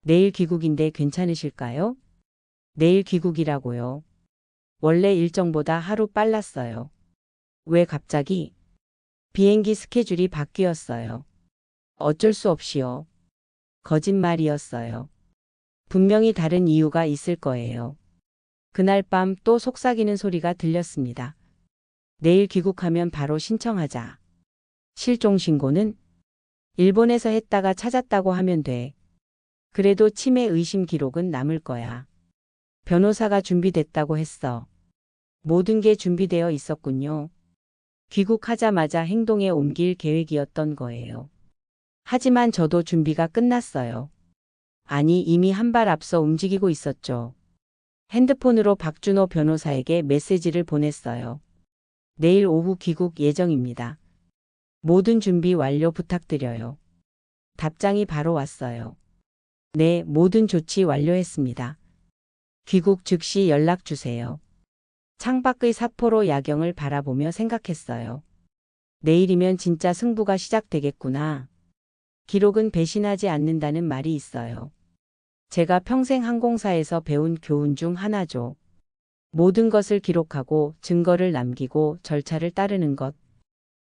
내일 귀국인데 괜찮으실까요? 내일 귀국이라고요. 원래 일정보다 하루 빨랐어요. 왜 갑자기? 비행기 스케줄이 바뀌었어요. 어쩔 수 없이요. 거짓말이었어요. 분명히 다른 이유가 있을 거예요. 그날 밤 또 속삭이는 소리가 들렸습니다. 내일 귀국하면 바로 신청하자. 실종 신고는? 일본에서 했다가 찾았다고 하면 돼. 그래도 치매 의심 기록은 남을 거야. 변호사가 준비됐다고 했어. 모든 게 준비되어 있었군요. 귀국하자마자 행동에 옮길 계획이었던 거예요. 하지만 저도 준비가 끝났어요. 아니, 이미 한 발 앞서 움직이고 있었죠. 핸드폰으로 박준호 변호사에게 메시지를 보냈어요. 내일 오후 귀국 예정입니다. 모든 준비 완료 부탁드려요. 답장이 바로 왔어요. 네, 모든 조치 완료했습니다. 귀국 즉시 연락 주세요. 창밖의 사포로 야경을 바라보며 생각했어요. 내일이면 진짜 승부가 시작되겠구나. 기록은 배신하지 않는다는 말이 있어요. 제가 평생 항공사에서 배운 교훈 중 하나죠. 모든 것을 기록하고 증거를 남기고 절차를 따르는 것.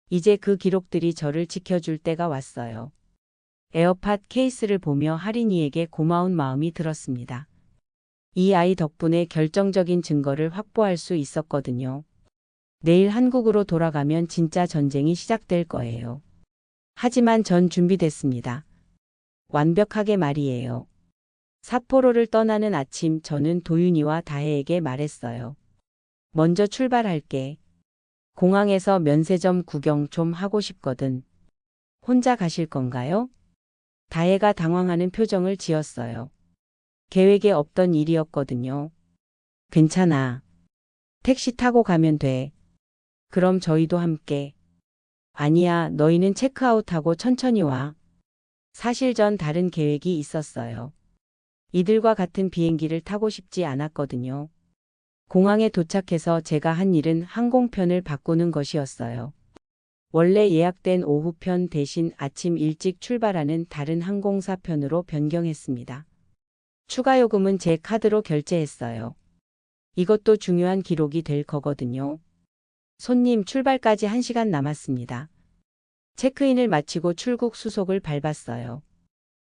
이제 그 기록들이 저를 지켜줄 때가 왔어요. 에어팟 케이스를 보며 하린이에게 고마운 마음이 들었습니다. 이 아이 덕분에 결정적인 증거를 확보할 수 있었거든요. 내일 한국으로 돌아가면 진짜 전쟁이 시작될 거예요. 하지만 전 준비됐습니다. 완벽하게 말이에요. 삿포로를 떠나는 아침 저는 도윤이와 다혜에게 말했어요. 먼저 출발할게. 공항에서 면세점 구경 좀 하고 싶거든. 혼자 가실 건가요? 다혜가 당황하는 표정을 지었어요. 계획에 없던 일이었거든요. 괜찮아. 택시 타고 가면 돼. 그럼 저희도 함께. 아니야, 너희는 체크아웃하고 천천히 와. 사실 전 다른 계획이 있었어요. 이들과 같은 비행기를 타고 싶지 않았거든요. 공항에 도착해서 제가 한 일은 항공편을 바꾸는 것이었어요. 원래 예약된 오후편 대신 아침 일찍 출발하는 다른 항공사 편으로 변경했습니다. 추가 요금은 제 카드로 결제했어요. 이것도 중요한 기록이 될 거거든요. 손님 출발까지 1시간 남았습니다. 체크인을 마치고 출국 수속을 밟았어요.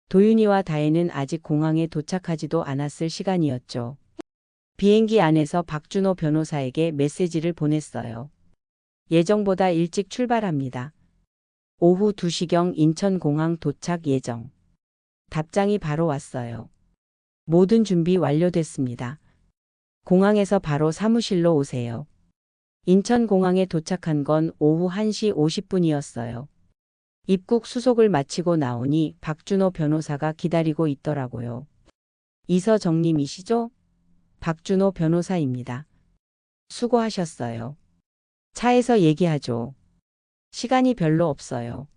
도윤이와 다혜는 아직 공항에 도착하지도 않았을 시간이었죠. 비행기 안에서 박준호 변호사에게 메시지를 보냈어요. 예정보다 일찍 출발합니다. 오후 2시경 인천공항 도착 예정. 답장이 바로 왔어요. 모든 준비 완료됐습니다. 공항에서 바로 사무실로 오세요. 인천공항에 도착한 건 오후 1시 50분이었어요. 입국 수속을 마치고 나오니 박준호 변호사가 기다리고 있더라고요. 이서정님이시죠? 박준호 변호사입니다. 수고하셨어요. 차에서 얘기하죠. 시간이 별로 없어요.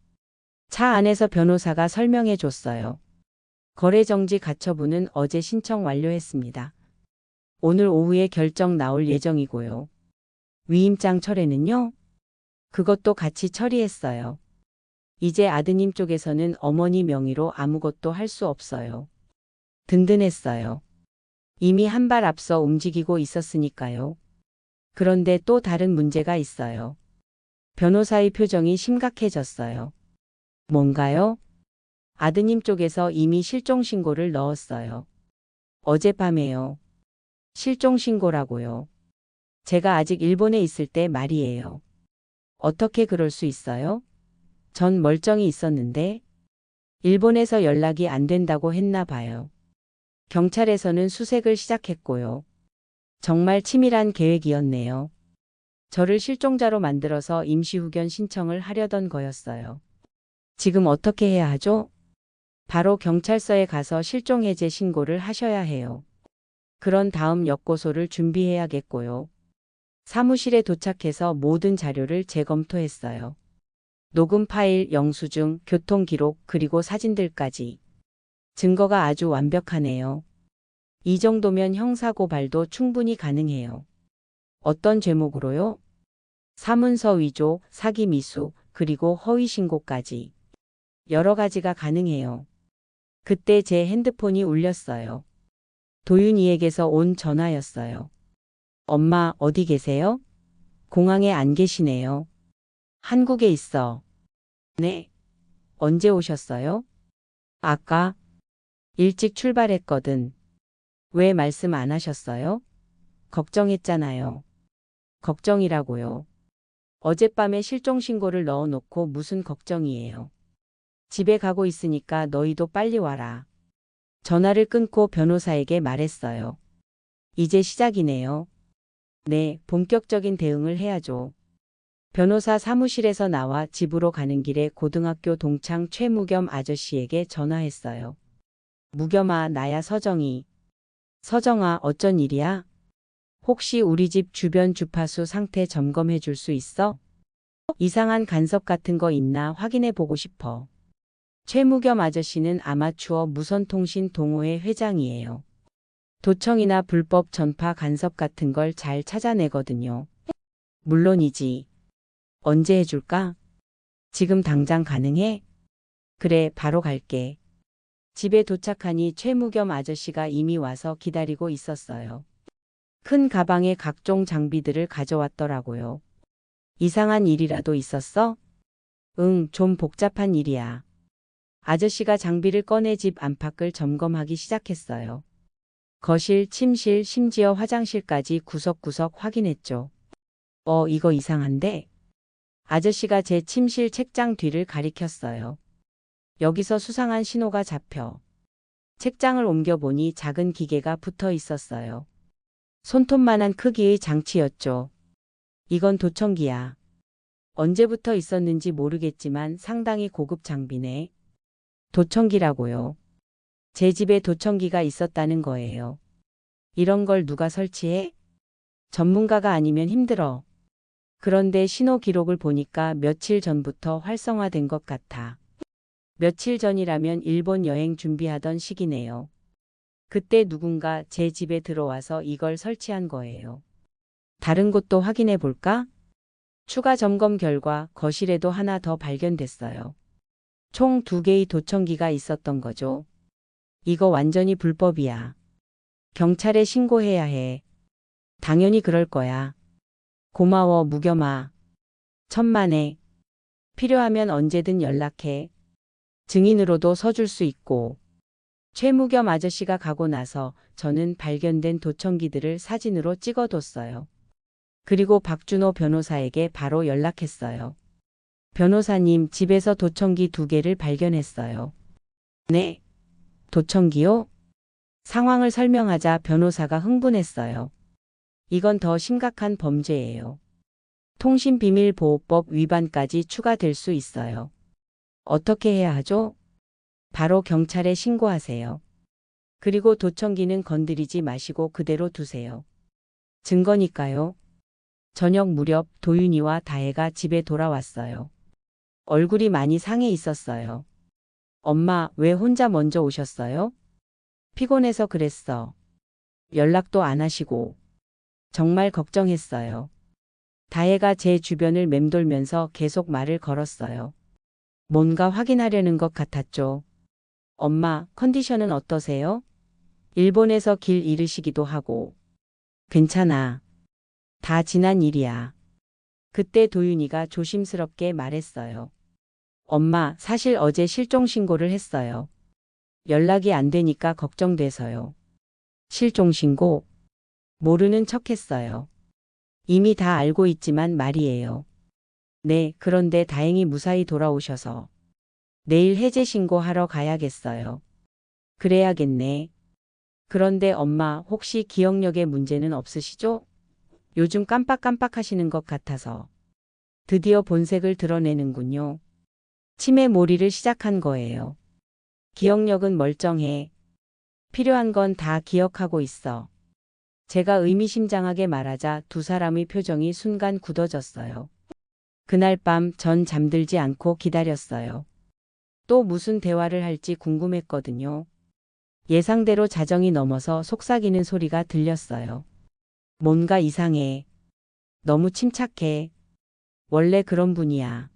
차 안에서 변호사가 설명해 줬어요. 거래정지 가처분은 어제 신청 완료했습니다. 오늘 오후에 결정 나올 예정이고요. 위임장 철회는요? 그것도 같이 처리했어요. 이제 아드님 쪽에서는 어머니 명의로 아무것도 할 수 없어요. 든든했어요. 이미 한 발 앞서 움직이고 있었으니까요. 그런데 또 다른 문제가 있어요. 변호사의 표정이 심각해졌어요. 뭔가요? 아드님 쪽에서 이미 실종신고를 넣었어요. 어젯밤에요. 실종신고라고요. 제가 아직 일본에 있을 때 말이에요. 어떻게 그럴 수 있어요? 전 멀쩡히 있었는데 일본에서 연락이 안 된다고 했나 봐요. 경찰에서는 수색을 시작했고요. 정말 치밀한 계획이었네요. 저를 실종자로 만들어서 임시후견 신청을 하려던 거였어요. 지금 어떻게 해야 하죠? 바로 경찰서에 가서 실종해제 신고를 하셔야 해요. 그런 다음 역고소를 준비해야겠고요. 사무실에 도착해서 모든 자료를 재검토했어요. 녹음 파일, 영수증, 교통기록, 그리고 사진들까지. 증거가 아주 완벽하네요. 이 정도면 형사고발도 충분히 가능해요. 어떤 죄목으로요? 사문서 위조, 사기 미수, 그리고 허위 신고까지. 여러 가지가 가능해요. 그때 제 핸드폰이 울렸어요. 도윤이에게서 온 전화였어요. 엄마, 어디 계세요? 공항에 안 계시네요. 한국에 있어. 네. 언제 오셨어요? 아까. 일찍 출발했거든. 왜 말씀 안 하셨어요? 걱정했잖아요. 걱정이라고요. 어젯밤에 실종신고를 넣어놓고 무슨 걱정이에요. 집에 가고 있으니까 너희도 빨리 와라. 전화를 끊고 변호사에게 말했어요. 이제 시작이네요. 네, 본격적인 대응을 해야죠. 변호사 사무실에서 나와 집으로 가는 길에 고등학교 동창 최무겸 아저씨에게 전화했어요. 무겸아, 나야 서정이. 서정아, 어쩐 일이야? 혹시 우리 집 주변 주파수 상태 점검해 줄 수 있어? 이상한 간섭 같은 거 있나 확인해 보고 싶어. 최무겸 아저씨는 아마추어 무선통신 동호회 회장이에요. 도청이나 불법 전파 간섭 같은 걸 잘 찾아내거든요. 물론이지. 언제 해줄까? 지금 당장 가능해? 그래, 바로 갈게. 집에 도착하니 최무겸 아저씨가 이미 와서 기다리고 있었어요. 큰 가방에 각종 장비들을 가져왔더라고요. 이상한 일이라도 있었어? 응, 좀 복잡한 일이야. 아저씨가 장비를 꺼내 집 안팎을 점검하기 시작했어요. 거실, 침실, 심지어 화장실까지 구석구석 확인했죠. 이거 이상한데? 아저씨가 제 침실 책장 뒤를 가리켰어요. 여기서 수상한 신호가 잡혀. 책장을 옮겨보니 작은 기계가 붙어 있었어요. 손톱만한 크기의 장치였죠. 이건 도청기야. 언제부터 있었는지 모르겠지만 상당히 고급 장비네. 도청기라고요. 제 집에 도청기가 있었다는 거예요. 이런 걸 누가 설치해? 전문가가 아니면 힘들어. 그런데 신호 기록을 보니까 며칠 전부터 활성화된 것 같아. 며칠 전이라면 일본 여행 준비하던 시기네요. 그때 누군가 제 집에 들어와서 이걸 설치한 거예요. 다른 곳도 확인해 볼까? 추가 점검 결과 거실에도 하나 더 발견됐어요. 총 2개의 도청기가 있었던 거죠. 이거 완전히 불법이야. 경찰에 신고해야 해. 당연히 그럴 거야. 고마워, 무겸아. 천만에. 필요하면 언제든 연락해. 증인으로도 서줄 수 있고. 최무겸 아저씨가 가고 나서 저는 발견된 도청기들을 사진으로 찍어뒀어요. 그리고 박준호 변호사에게 바로 연락했어요. 변호사님, 집에서 도청기 2개를 발견했어요. 네. 도청기요? 상황을 설명하자 변호사가 흥분했어요. 이건 더 심각한 범죄예요. 통신비밀보호법 위반까지 추가될 수 있어요. 어떻게 해야 하죠? 바로 경찰에 신고하세요. 그리고 도청기는 건드리지 마시고 그대로 두세요. 증거니까요. 저녁 무렵 도윤이와 다혜가 집에 돌아왔어요. 얼굴이 많이 상해 있었어요. 엄마, 왜 혼자 먼저 오셨어요? 피곤해서 그랬어. 연락도 안 하시고. 정말 걱정했어요. 다혜가 제 주변을 맴돌면서 계속 말을 걸었어요. 뭔가 확인하려는 것 같았죠. 엄마, 컨디션은 어떠세요? 일본에서 길 잃으시기도 하고. 괜찮아. 다 지난 일이야. 그때 도윤이가 조심스럽게 말했어요. 엄마, 사실 어제 실종 신고를 했어요. 연락이 안 되니까 걱정돼서요. 실종 신고? 모르는 척했어요. 이미 다 알고 있지만 말이에요. 네, 그런데 다행히 무사히 돌아오셔서. 내일 해제 신고하러 가야겠어요. 그래야겠네. 그런데 엄마, 혹시 기억력에 문제는 없으시죠? 요즘 깜빡깜빡 하시는 것 같아서. 드디어 본색을 드러내는군요. 치매 몰이를 시작한 거예요. 기억력은 멀쩡해. 필요한 건 다 기억하고 있어. 제가 의미심장하게 말하자 두 사람의 표정이 순간 굳어졌어요. 그날 밤 전 잠들지 않고 기다렸어요. 또 무슨 대화를 할지 궁금했거든요. 예상대로 자정이 넘어서 속삭이는 소리가 들렸어요. 뭔가 이상해. 너무 침착해. 원래 그런 분이야.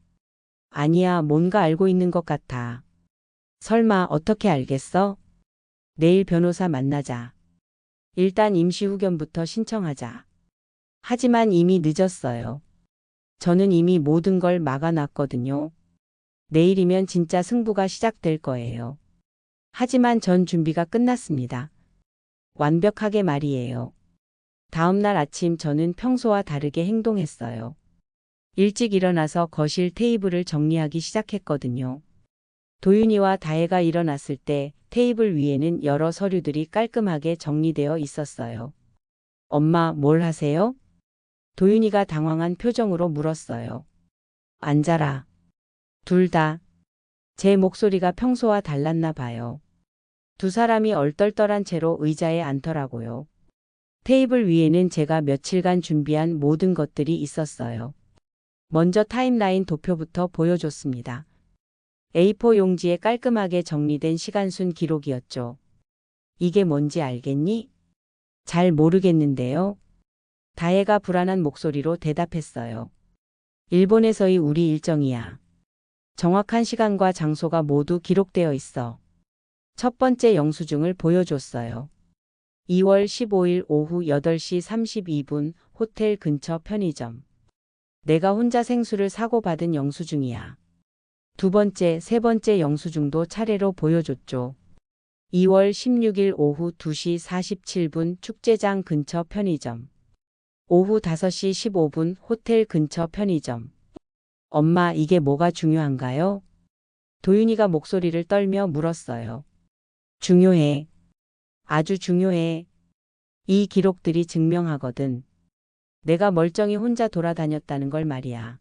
아니야, 뭔가 알고 있는 것 같아. 설마 어떻게 알겠어? 내일 변호사 만나자. 일단 임시 후견부터 신청하자. 하지만 이미 늦었어요. 저는 이미 모든 걸 막아놨거든요. 내일이면 진짜 승부가 시작될 거예요. 하지만 전 준비가 끝났습니다. 완벽하게 말이에요. 다음 날 아침 저는 평소와 다르게 행동했어요. 일찍 일어나서 거실 테이블을 정리하기 시작했거든요. 도윤이와 다혜가 일어났을 때 테이블 위에는 여러 서류들이 깔끔하게 정리되어 있었어요. 엄마, 뭘 하세요? 도윤이가 당황한 표정으로 물었어요. 앉아라. 둘 다. 제 목소리가 평소와 달랐나 봐요. 두 사람이 얼떨떨한 채로 의자에 앉더라고요. 테이블 위에는 제가 며칠간 준비한 모든 것들이 있었어요. 먼저 타임라인 도표부터 보여줬습니다. A4 용지에 깔끔하게 정리된 시간순 기록이었죠. 이게 뭔지 알겠니? 잘 모르겠는데요. 다혜가 불안한 목소리로 대답했어요. 일본에서의 우리 일정이야. 정확한 시간과 장소가 모두 기록되어 있어. 첫 번째 영수증을 보여줬어요. 2월 15일 오후 8시 32분 호텔 근처 편의점. 내가 혼자 생수를 사고 받은 영수증이야. 두 번째, 세 번째 영수증도 차례로 보여줬죠. 2월 16일 오후 2시 47분 축제장 근처 편의점. 오후 5시 15분 호텔 근처 편의점. 엄마, 이게 뭐가 중요한가요? 도윤이가 목소리를 떨며 물었어요. 중요해. 아주 중요해. 이 기록들이 증명하거든. 내가 멀쩡히 혼자 돌아다녔다는 걸 말이야.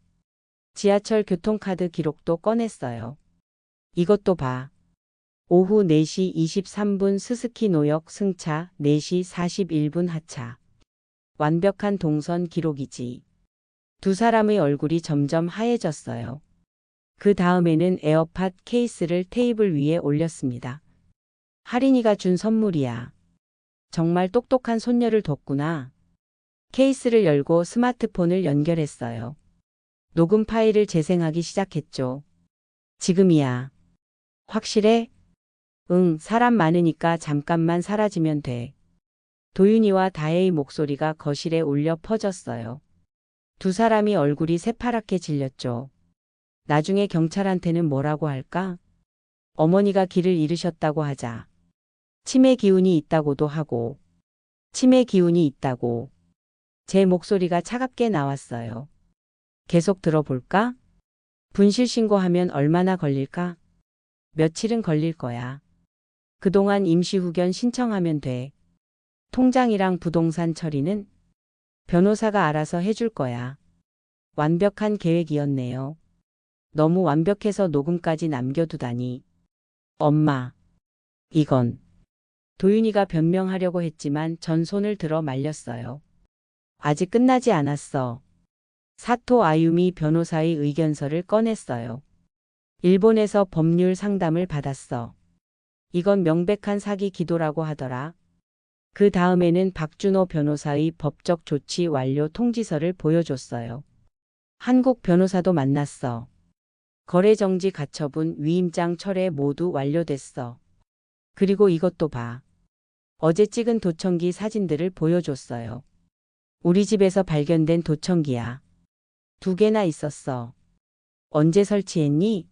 지하철 교통카드 기록도 꺼냈어요. 이것도 봐. 오후 4시 23분 스스키노역 승차, 4시 41분 하차. 완벽한 동선 기록이지. 두 사람의 얼굴이 점점 하얘졌어요. 그 다음에는 에어팟 케이스를 테이블 위에 올렸습니다. 할인이가 준 선물이야. 정말 똑똑한 손녀를 뒀구나. 케이스를 열고 스마트폰을 연결했어요. 녹음 파일을 재생하기 시작했죠. 지금이야. 확실해? 응, 사람 많으니까 잠깐만 사라지면 돼. 도윤이와 다혜의 목소리가 거실에 울려 퍼졌어요. 두 사람이 얼굴이 새파랗게 질렸죠. 나중에 경찰한테는 뭐라고 할까? 어머니가 길을 잃으셨다고 하자. 치매 기운이 있다고도 하고. 치매 기운이 있다고. 제 목소리가 차갑게 나왔어요. 계속 들어볼까? 분실 신고하면 얼마나 걸릴까? 며칠은 걸릴 거야. 그동안 임시후견 신청하면 돼. 통장이랑 부동산 처리는 변호사가 알아서 해줄 거야. 완벽한 계획이었네요. 너무 완벽해서 녹음까지 남겨두다니. 엄마, 이건. 도윤이가 변명하려고 했지만 전 손을 들어 말렸어요. 아직 끝나지 않았어. 사토 아유미 변호사의 의견서를 꺼냈어요. 일본에서 법률 상담을 받았어. 이건 명백한 사기 기도라고 하더라. 그 다음에는 박준호 변호사의 법적 조치 완료 통지서를 보여줬어요. 한국 변호사도 만났어. 거래정지 가처분 위임장 철회 모두 완료됐어. 그리고 이것도 봐. 어제 찍은 도청기 사진들을 보여줬어요. 우리 집에서 발견된 도청기야. 2개나 있었어. 언제 설치했니?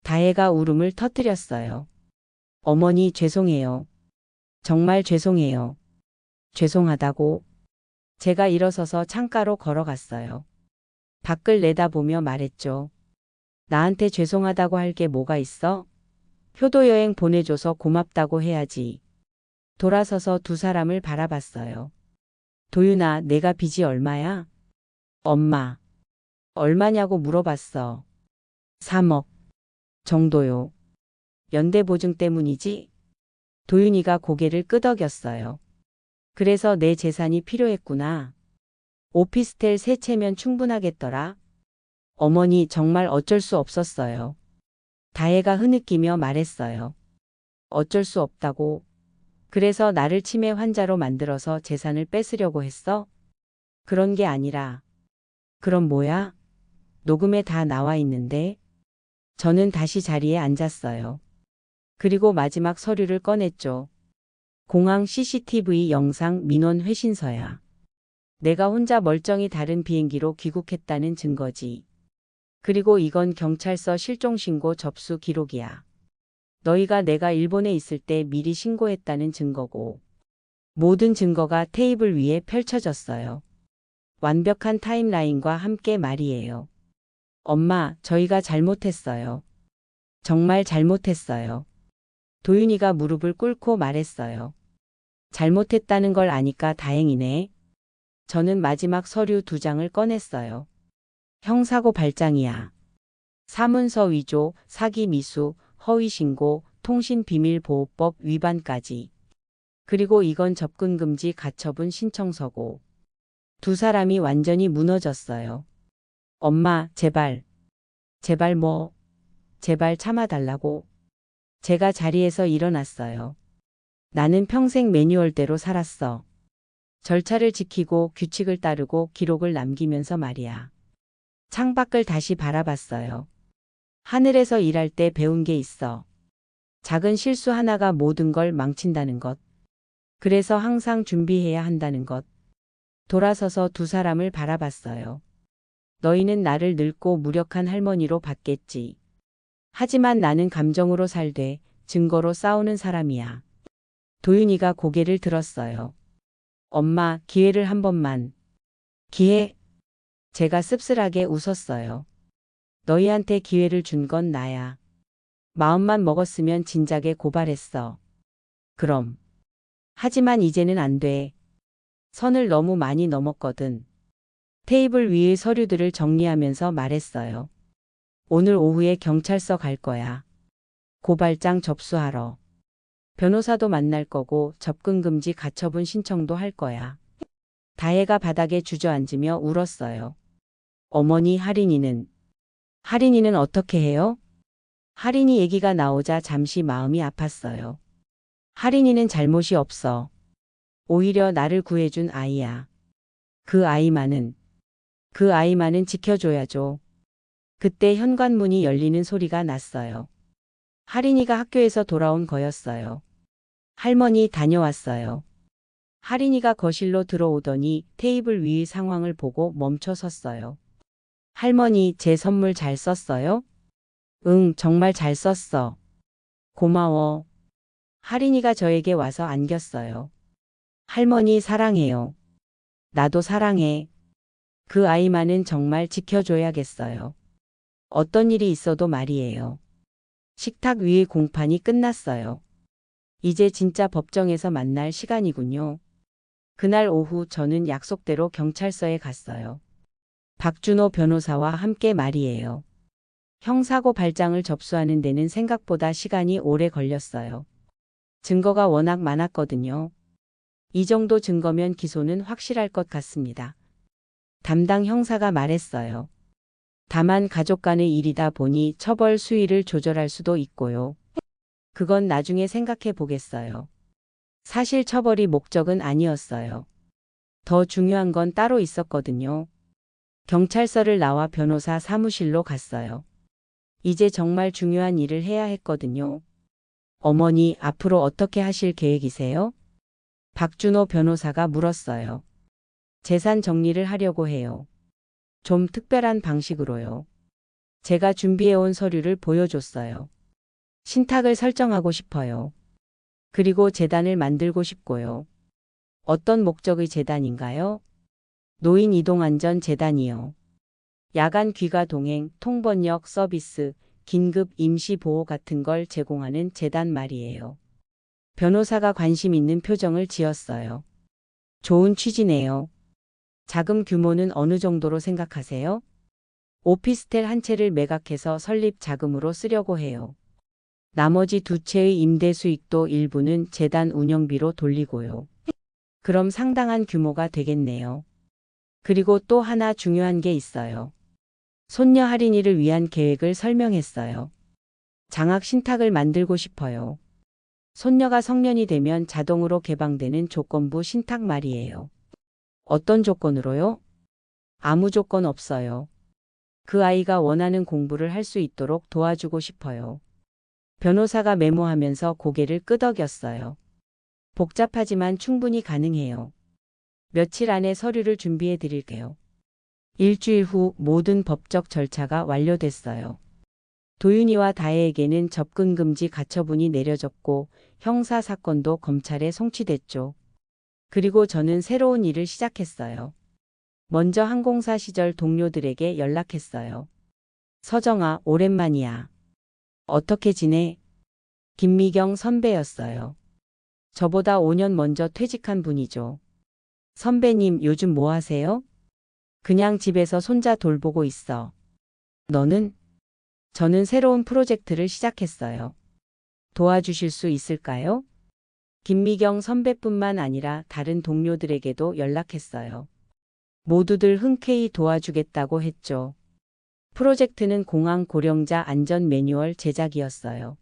다혜가 울음을 터뜨렸어요. 어머니 죄송해요. 정말 죄송해요. 죄송하다고. 제가 일어서서 창가로 걸어갔어요. 밖을 내다보며 말했죠. 나한테 죄송하다고 할 게 뭐가 있어? 효도여행 보내줘서 고맙다고 해야지. 돌아서서 두 사람을 바라봤어요. 도윤아, 내가 빚이 얼마야? 엄마. 얼마냐고 물어봤어. 3억 정도요. 연대보증 때문이지? 도윤이가 고개를 끄덕였어요. 그래서 내 재산이 필요했구나. 오피스텔 3채면 충분하겠더라. 어머니 정말 어쩔 수 없었어요. 다혜가 흐느끼며 말했어요. 어쩔 수 없다고. 그래서 나를 치매 환자로 만들어서 재산을 뺏으려고 했어? 그런 게 아니라. 그럼 뭐야? 녹음에 다 나와 있는데. 저는 다시 자리에 앉았어요. 그리고 마지막 서류를 꺼냈죠. 공항 CCTV 영상 민원 회신서야. 내가 혼자 멀쩡히 다른 비행기로 귀국했다는 증거지. 그리고 이건 경찰서 실종신고 접수 기록이야. 너희가 내가 일본에 있을 때 미리 신고했다는 증거고. 모든 증거가 테이블 위에 펼쳐졌어요. 완벽한 타임라인과 함께 말이에요. 엄마, 저희가 잘못했어요. 정말 잘못했어요. 도윤이가 무릎을 꿇고 말했어요. 잘못했다는 걸 아니까 다행이네. 저는 마지막 서류 2장을 꺼냈어요. 형사고 발장이야. 사문서 위조, 사기 미수, 허위신고, 통신비밀보호법 위반까지. 그리고 이건 접근금지 가처분 신청서고. 두 사람이 완전히 무너졌어요. 엄마, 제발. 제발 뭐. 제발 참아달라고. 제가 자리에서 일어났어요. 나는 평생 매뉴얼대로 살았어. 절차를 지키고 규칙을 따르고 기록을 남기면서 말이야. 창밖을 다시 바라봤어요. 하늘에서 일할 때 배운 게 있어. 작은 실수 하나가 모든 걸 망친다는 것. 그래서 항상 준비해야 한다는 것. 돌아서서 두 사람을 바라봤어요. 너희는 나를 늙고 무력한 할머니로 봤겠지. 하지만 나는 감정으로 살되 증거로 싸우는 사람이야. 도윤이가 고개를 들었어요. 엄마, 기회를 한 번만. 기회? 제가 씁쓸하게 웃었어요. 너희한테 기회를 준 건 나야. 마음만 먹었으면 진작에 고발했어. 그럼. 하지만 이제는 안 돼. 선을 너무 많이 넘었거든. 테이블 위의 서류들을 정리하면서 말했어요. 오늘 오후에 경찰서 갈 거야. 고발장 접수하러. 변호사도 만날 거고 접근금지 가처분 신청도 할 거야. 다혜가 바닥에 주저앉으며 울었어요. 어머니 할인이는 어떻게 해요? 할인이 얘기가 나오자 잠시 마음이 아팠어요. 할인이는 잘못이 없어. 오히려 나를 구해준 아이야. 그 아이만은 지켜줘야죠. 그때 현관문이 열리는 소리가 났어요. 할인이가 학교에서 돌아온 거였어요. 할머니 다녀왔어요. 할인이가 거실로 들어오더니 테이블 위의 상황을 보고 멈춰 섰어요. 할머니, 제 선물 잘 썼어요? 응, 정말 잘 썼어. 고마워. 할인이가 저에게 와서 안겼어요. 할머니 사랑해요. 나도 사랑해. 그 아이만은 정말 지켜줘야겠어요. 어떤 일이 있어도 말이에요. 식탁 위의 공판이 끝났어요. 이제 진짜 법정에서 만날 시간이군요. 그날 오후 저는 약속대로 경찰서에 갔어요. 박준호 변호사와 함께 말이에요. 형사고 발장을 접수하는 데는 생각보다 시간이 오래 걸렸어요. 증거가 워낙 많았거든요. 이 정도 증거면 기소는 확실할 것 같습니다. 담당 형사가 말했어요. 다만 가족 간의 일이다 보니 처벌 수위를 조절할 수도 있고요. 그건 나중에 생각해 보겠어요. 사실 처벌이 목적은 아니었어요. 더 중요한 건 따로 있었거든요. 경찰서를 나와 변호사 사무실로 갔어요. 이제 정말 중요한 일을 해야 했거든요. 어머니, 앞으로 어떻게 하실 계획이세요? 박준호 변호사가 물었어요. 재산 정리를 하려고 해요. 좀 특별한 방식으로요. 제가 준비해온 서류를 보여줬어요. 신탁을 설정하고 싶어요. 그리고 재단을 만들고 싶고요. 어떤 목적의 재단인가요? 노인 이동안전 재단이요. 야간 귀가 동행, 통번역 서비스, 긴급 임시 보호 같은 걸 제공하는 재단 말이에요. 변호사가 관심 있는 표정을 지었어요. 좋은 취지네요. 자금 규모는 어느 정도로 생각하세요? 오피스텔 한 채를 매각해서 설립 자금으로 쓰려고 해요. 나머지 두 채의 임대 수익도 일부는 재단 운영비로 돌리고요. 그럼 상당한 규모가 되겠네요. 그리고 또 하나 중요한 게 있어요. 손녀 할인이를 위한 계획을 설명했어요. 장학 신탁을 만들고 싶어요. 손녀가 성년이 되면 자동으로 개방되는 조건부 신탁 말이에요. 어떤 조건으로요? 아무 조건 없어요. 그 아이가 원하는 공부를 할 수 있도록 도와주고 싶어요. 변호사가 메모하면서 고개를 끄덕였어요. 복잡하지만 충분히 가능해요. 며칠 안에 서류를 준비해 드릴게요. 일주일 후 모든 법적 절차가 완료됐어요. 도윤이와 다혜에게는 접근금지 가처분이 내려졌고 형사사건도 검찰에 송치됐죠. 그리고 저는 새로운 일을 시작했어요. 먼저 항공사 시절 동료들에게 연락했어요. 서정아, 오랜만이야. 어떻게 지내? 김미경 선배였어요. 저보다 5년 먼저 퇴직한 분이죠. 선배님, 요즘 뭐 하세요? 그냥 집에서 손자 돌보고 있어. 너는? 저는 새로운 프로젝트를 시작했어요. 도와주실 수 있을까요? 김미경 선배뿐만 아니라 다른 동료들에게도 연락했어요. 모두들 흔쾌히 도와주겠다고 했죠. 프로젝트는 공항 고령자 안전 매뉴얼 제작이었어요.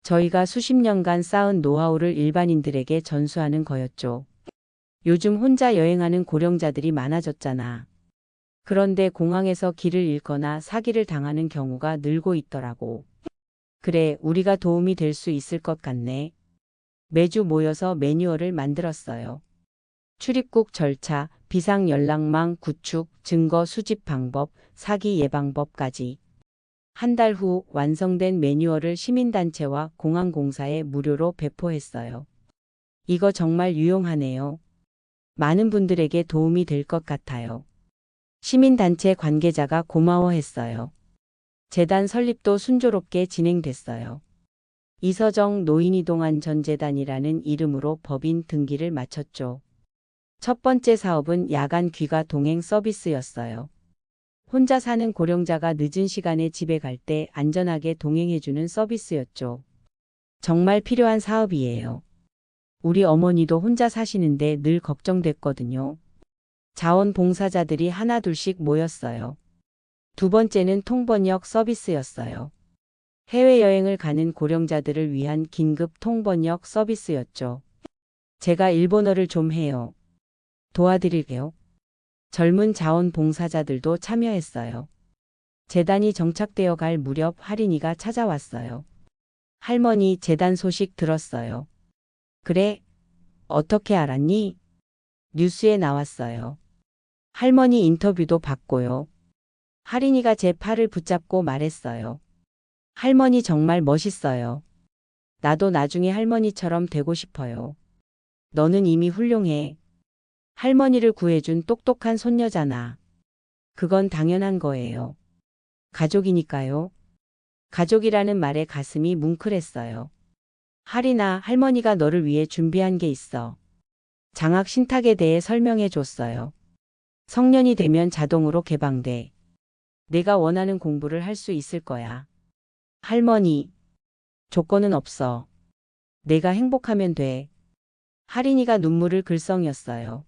저희가 수십 년간 쌓은 노하우를 일반인들에게 전수하는 거였죠. 요즘 혼자 여행하는 고령자들이 많아졌잖아. 그런데 공항에서 길을 잃거나 사기를 당하는 경우가 늘고 있더라고. 그래, 우리가 도움이 될 수 있을 것 같네. 매주 모여서 매뉴얼을 만들었어요. 출입국 절차, 비상 연락망 구축, 증거 수집 방법, 사기 예방법까지. 한 달 후 완성된 매뉴얼을 시민단체와 공항공사에 무료로 배포했어요. 이거 정말 유용하네요. 많은 분들에게 도움이 될 것 같아요. 시민단체 관계자가 고마워했어요. 재단 설립도 순조롭게 진행됐어요. 이서정 노인이동안전재단이라는 이름으로 법인 등기를 마쳤죠. 첫 번째 사업은 야간 귀가 동행 서비스였어요. 혼자 사는 고령자가 늦은 시간에 집에 갈 때 안전하게 동행해주는 서비스였죠. 정말 필요한 사업이에요. 우리 어머니도 혼자 사시는데 늘 걱정됐거든요. 자원봉사자들이 하나둘씩 모였어요. 두 번째는 통번역 서비스였어요. 해외여행을 가는 고령자들을 위한 긴급 통번역 서비스였죠. 제가 일본어를 좀 해요. 도와드릴게요. 젊은 자원봉사자들도 참여했어요. 재단이 정착되어 갈 무렵 할인이가 찾아왔어요. 할머니, 재단 소식 들었어요. 그래? 어떻게 알았니? 뉴스에 나왔어요. 할머니 인터뷰도 받고요. 할인이가 제 팔을 붙잡고 말했어요. 할머니 정말 멋있어요. 나도 나중에 할머니처럼 되고 싶어요. 너는 이미 훌륭해. 할머니를 구해준 똑똑한 손녀잖아. 그건 당연한 거예요. 가족이니까요. 가족이라는 말에 가슴이 뭉클했어요. 할인아, 할머니가 너를 위해 준비한 게 있어. 장학 신탁에 대해 설명해 줬어요. 성년이 되면 자동으로 개방돼. 내가 원하는 공부를 할 수 있을 거야. 할머니, 조건은 없어. 내가 행복하면 돼. 할인이가 눈물을 글썽였어요.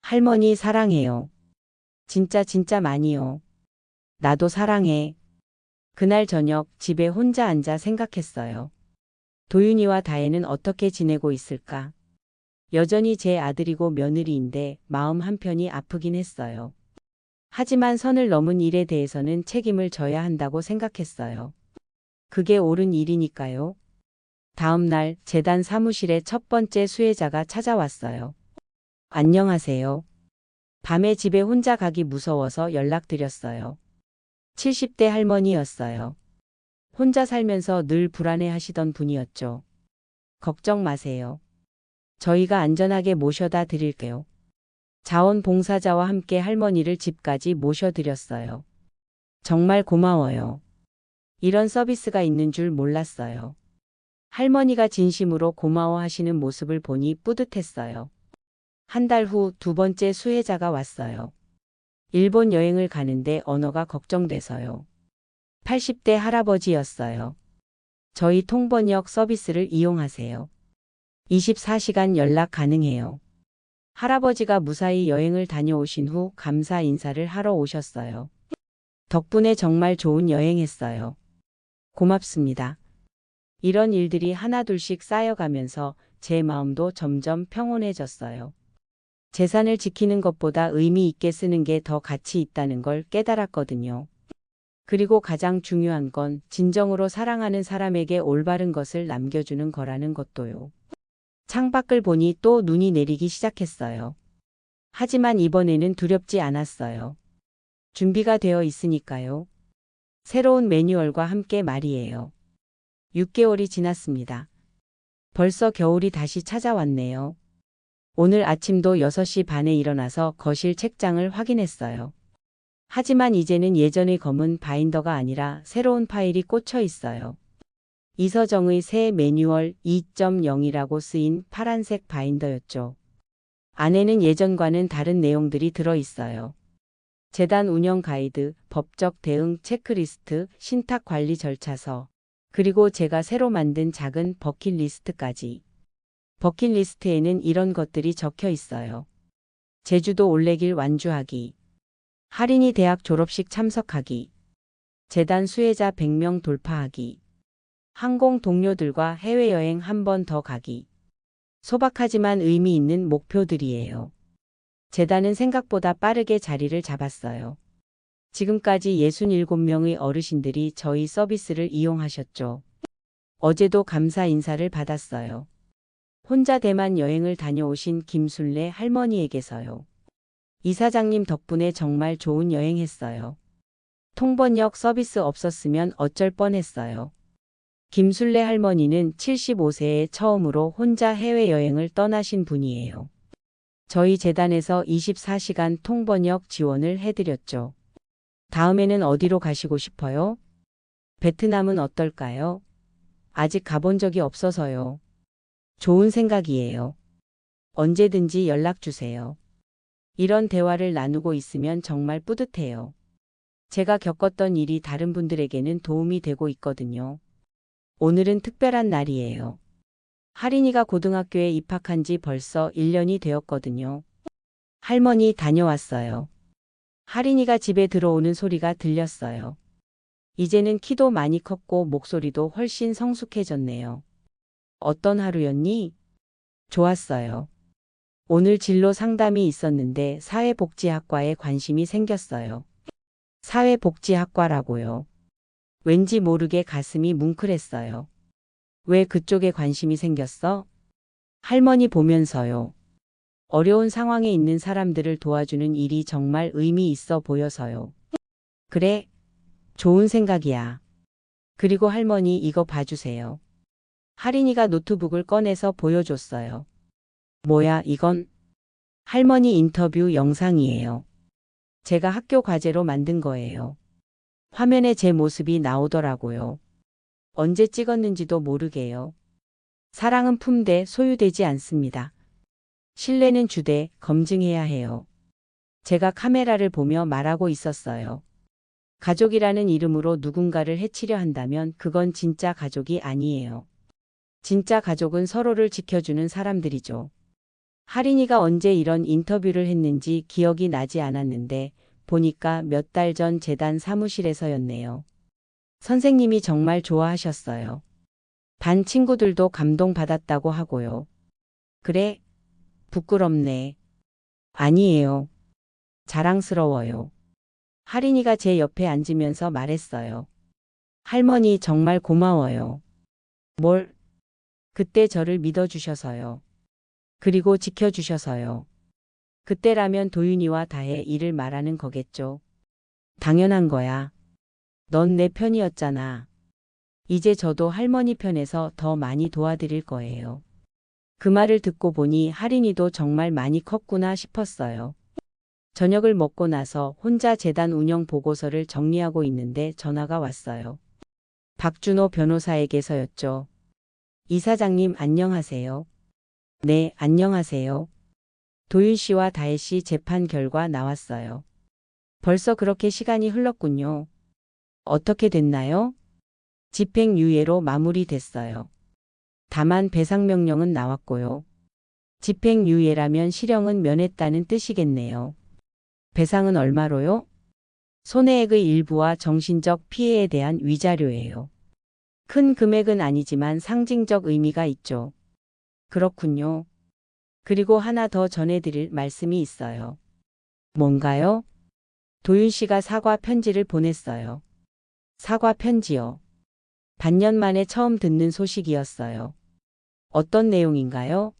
할머니 사랑해요. 진짜 진짜 많이요. 나도 사랑해. 그날 저녁 집에 혼자 앉아 생각했어요. 도윤이와 다혜는 어떻게 지내고 있을까? 여전히 제 아들이고 며느리인데 마음 한편이 아프긴 했어요. 하지만 선을 넘은 일에 대해서는 책임을 져야 한다고 생각했어요. 그게 옳은 일이니까요. 다음 날 재단 사무실에 첫 번째 수혜자가 찾아왔어요. 안녕하세요. 밤에 집에 혼자 가기 무서워서 연락드렸어요. 70대 할머니였어요. 혼자 살면서 늘 불안해 하시던 분이었죠. 걱정 마세요. 저희가 안전하게 모셔다 드릴게요. 자원봉사자와 함께 할머니를 집까지 모셔드렸어요. 정말 고마워요. 이런 서비스가 있는 줄 몰랐어요. 할머니가 진심으로 고마워하시는 모습을 보니 뿌듯했어요. 한 달 후 두 번째 수혜자가 왔어요. 일본 여행을 가는데 언어가 걱정돼서요. 80대 할아버지였어요. 저희 통번역 서비스를 이용하세요. 24시간 연락 가능해요. 할아버지가 무사히 여행을 다녀오신 후 감사 인사를 하러 오셨어요. 덕분에 정말 좋은 여행했어요. 고맙습니다. 이런 일들이 하나둘씩 쌓여가면서 제 마음도 점점 평온해졌어요. 재산을 지키는 것보다 의미 있게 쓰는 게 더 가치 있다는 걸 깨달았거든요. 그리고 가장 중요한 건 진정으로 사랑하는 사람에게 올바른 것을 남겨주는 거라는 것도요. 창밖을 보니 또 눈이 내리기 시작했어요. 하지만 이번에는 두렵지 않았어요. 준비가 되어 있으니까요. 새로운 매뉴얼과 함께 말이에요. 6개월이 지났습니다. 벌써 겨울이 다시 찾아왔네요. 오늘 아침도 6시 반에 일어나서 거실 책장을 확인했어요. 하지만 이제는 예전의 검은 바인더가 아니라 새로운 파일이 꽂혀 있어요. 이서정의 새 매뉴얼 2.0이라고 쓰인 파란색 바인더였죠. 안에는 예전과는 다른 내용들이 들어 있어요. 재단 운영 가이드, 법적 대응 체크리스트, 신탁 관리 절차서, 그리고 제가 새로 만든 작은 버킷리스트까지. 버킷리스트에는 이런 것들이 적혀 있어요. 제주도 올레길 완주하기, 할인이 대학 졸업식 참석하기, 재단 수혜자 100명 돌파하기, 항공 동료들과 해외여행 한 번 더 가기. 소박하지만 의미 있는 목표들이에요. 재단은 생각보다 빠르게 자리를 잡았어요. 지금까지 67명의 어르신들이 저희 서비스를 이용하셨죠. 어제도 감사 인사를 받았어요. 혼자 대만 여행을 다녀오신 김순례 할머니에게서요. 이사장님 덕분에 정말 좋은 여행했어요. 통번역 서비스 없었으면 어쩔 뻔했어요. 김순례 할머니는 75세에 처음으로 혼자 해외여행을 떠나신 분이에요. 저희 재단에서 24시간 통번역 지원을 해드렸죠. 다음에는 어디로 가시고 싶어요? 베트남은 어떨까요? 아직 가본 적이 없어서요. 좋은 생각이에요. 언제든지 연락 주세요. 이런 대화를 나누고 있으면 정말 뿌듯해요. 제가 겪었던 일이 다른 분들에게는 도움이 되고 있거든요. 오늘은 특별한 날이에요. 할인이가 고등학교에 입학한 지 벌써 1년이 되었거든요. 할머니 다녀왔어요. 할인이가 집에 들어오는 소리가 들렸어요. 이제는 키도 많이 컸고 목소리도 훨씬 성숙해졌네요. 어떤 하루였니? 좋았어요. 오늘 진로 상담이 있었는데 사회복지학과에 관심이 생겼어요. 사회복지학과라고요. 왠지 모르게 가슴이 뭉클했어요. 왜 그쪽에 관심이 생겼어? 할머니 보면서요. 어려운 상황에 있는 사람들을 도와주는 일이 정말 의미 있어 보여서요. 그래, 좋은 생각이야. 그리고 할머니 이거 봐주세요. 할인이가 노트북을 꺼내서 보여줬어요. 뭐야, 이건? 할머니 인터뷰 영상이에요. 제가 학교 과제로 만든 거예요. 화면에 제 모습이 나오더라고요. 언제 찍었는지도 모르게요. 사랑은 품되 소유되지 않습니다. 신뢰는 주되 검증해야 해요. 제가 카메라를 보며 말하고 있었어요. 가족이라는 이름으로 누군가를 해치려 한다면 그건 진짜 가족이 아니에요. 진짜 가족은 서로를 지켜주는 사람들이죠. 할인이가 언제 이런 인터뷰를 했는지 기억이 나지 않았는데 보니까 몇 달 전 재단 사무실에서였네요. 선생님이 정말 좋아하셨어요. 반 친구들도 감동받았다고 하고요. 그래? 부끄럽네. 아니에요. 자랑스러워요. 할인이가 제 옆에 앉으면서 말했어요. 할머니 정말 고마워요. 뭘? 그때 저를 믿어주셔서요. 그리고 지켜주셔서요. 그때라면 도윤이와 다혜 일을 말하는 거겠죠. 당연한 거야. 넌 내 편이었잖아. 이제 저도 할머니 편에서 더 많이 도와드릴 거예요. 그 말을 듣고 보니 할인이도 정말 많이 컸구나 싶었어요. 저녁을 먹고 나서 혼자 재단 운영 보고서를 정리하고 있는데 전화가 왔어요. 박준호 변호사에게서였죠. 이사장님 안녕하세요. 네, 안녕하세요. 도윤 씨와 다혜 씨 재판 결과 나왔어요. 벌써 그렇게 시간이 흘렀군요. 어떻게 됐나요? 집행유예로 마무리됐어요. 다만 배상명령은 나왔고요. 집행유예라면 실형은 면했다는 뜻이겠네요. 배상은 얼마로요? 손해액의 일부와 정신적 피해에 대한 위자료예요. 큰 금액은 아니지만 상징적 의미가 있죠. 그렇군요. 그리고 하나 더 전해드릴 말씀이 있어요. 뭔가요? 도윤 씨가 사과 편지를 보냈어요. 사과 편지요. 반년 만에 처음 듣는 소식이었어요. 어떤 내용인가요?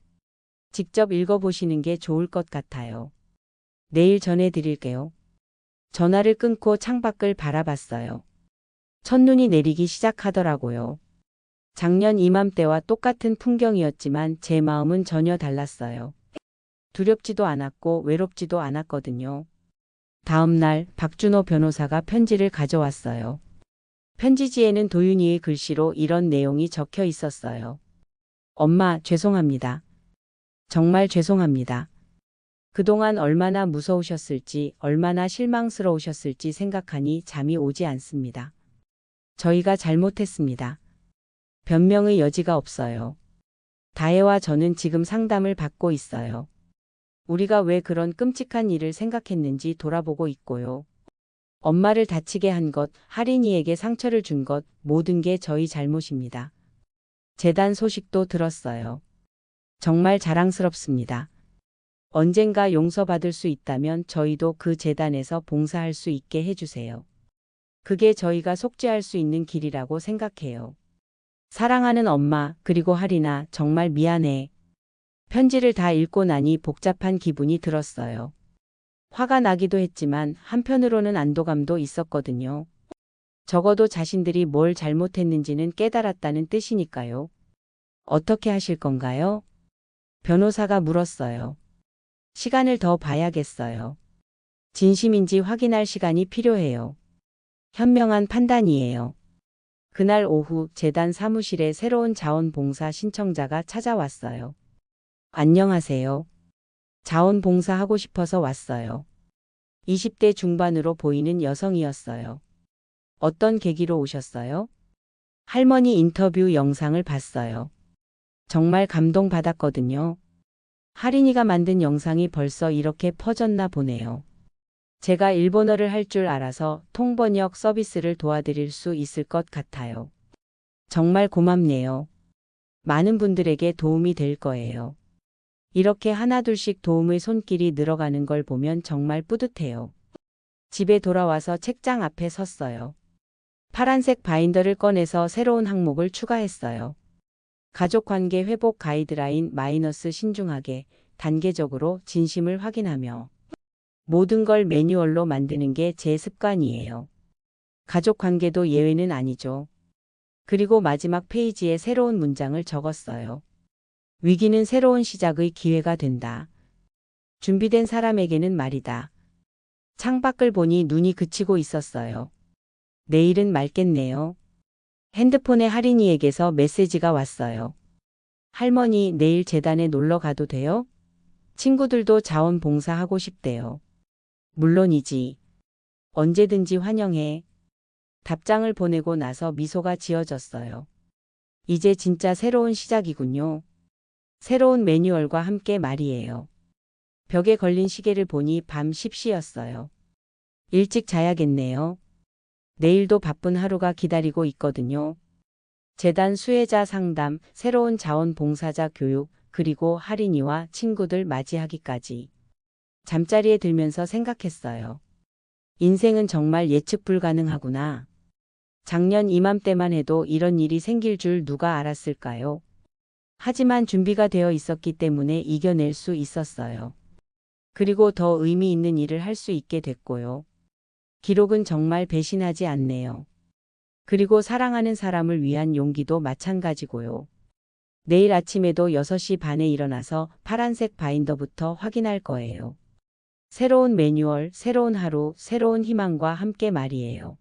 직접 읽어보시는 게 좋을 것 같아요. 내일 전해드릴게요. 전화를 끊고 창밖을 바라봤어요. 첫눈이 내리기 시작하더라고요. 작년 이맘때와 똑같은 풍경이었지만 제 마음은 전혀 달랐어요. 두렵지도 않았고 외롭지도 않았거든요. 다음 날 박준호 변호사가 편지를 가져왔어요. 편지지에는 도윤이의 글씨로 이런 내용이 적혀 있었어요. 엄마, 죄송합니다. 정말 죄송합니다. 그동안 얼마나 무서우셨을지, 얼마나 실망스러우셨을지 생각하니 잠이 오지 않습니다. 저희가 잘못했습니다. 변명의 여지가 없어요. 다혜와 저는 지금 상담을 받고 있어요. 우리가 왜 그런 끔찍한 일을 생각했는지 돌아보고 있고요. 엄마를 다치게 한 것, 할인이에게 상처를 준 것, 모든 게 저희 잘못입니다. 재단 소식도 들었어요. 정말 자랑스럽습니다. 언젠가 용서받을 수 있다면 저희도 그 재단에서 봉사할 수 있게 해주세요. 그게 저희가 속죄할 수 있는 길이라고 생각해요. 사랑하는 엄마, 그리고 할인아, 정말 미안해. 편지를 다 읽고 나니 복잡한 기분이 들었어요. 화가 나기도 했지만 한편으로는 안도감도 있었거든요. 적어도 자신들이 뭘 잘못했는지는 깨달았다는 뜻이니까요. 어떻게 하실 건가요? 변호사가 물었어요. 시간을 더 봐야겠어요. 진심인지 확인할 시간이 필요해요. 현명한 판단이에요. 그날 오후 재단 사무실에 새로운 자원봉사 신청자가 찾아왔어요. 안녕하세요. 자원봉사하고 싶어서 왔어요. 20대 중반으로 보이는 여성이었어요. 어떤 계기로 오셨어요? 할머니 인터뷰 영상을 봤어요. 정말 감동받았거든요. 할인이가 만든 영상이 벌써 이렇게 퍼졌나 보네요. 제가 일본어를 할 줄 알아서 통번역 서비스를 도와드릴 수 있을 것 같아요. 정말 고맙네요. 많은 분들에게 도움이 될 거예요. 이렇게 하나둘씩 도움의 손길이 늘어가는 걸 보면 정말 뿌듯해요. 집에 돌아와서 책장 앞에 섰어요. 파란색 바인더를 꺼내서 새로운 항목을 추가했어요. 가족관계 회복 가이드라인 마이너스 신중하게, 단계적으로 진심을 확인하며 모든 걸 매뉴얼로 만드는 게 제 습관이에요. 가족관계도 예외는 아니죠. 그리고 마지막 페이지에 새로운 문장을 적었어요. 위기는 새로운 시작의 기회가 된다. 준비된 사람에게는 말이다. 창밖을 보니 눈이 그치고 있었어요. 내일은 맑겠네요. 핸드폰에 할인이에게서 메시지가 왔어요. 할머니, 내일 재단에 놀러 가도 돼요? 친구들도 자원봉사하고 싶대요. 물론이지. 언제든지 환영해. 답장을 보내고 나서 미소가 지어졌어요. 이제 진짜 새로운 시작이군요. 새로운 매뉴얼과 함께 말이에요. 벽에 걸린 시계를 보니 밤 10시였어요. 일찍 자야겠네요. 내일도 바쁜 하루가 기다리고 있거든요. 재단 수혜자 상담, 새로운 자원봉사자 교육, 그리고 할인이와 친구들 맞이하기까지. 잠자리에 들면서 생각했어요. 인생은 정말 예측 불가능하구나. 작년 이맘때만 해도 이런 일이 생길 줄 누가 알았을까요? 하지만 준비가 되어 있었기 때문에 이겨낼 수 있었어요. 그리고 더 의미 있는 일을 할 수 있게 됐고요. 기록은 정말 배신하지 않네요. 그리고 사랑하는 사람을 위한 용기도 마찬가지고요. 내일 아침에도 6시 반에 일어나서 파란색 바인더부터 확인할 거예요. 새로운 매뉴얼, 새로운 하루, 새로운 희망과 함께 말이에요.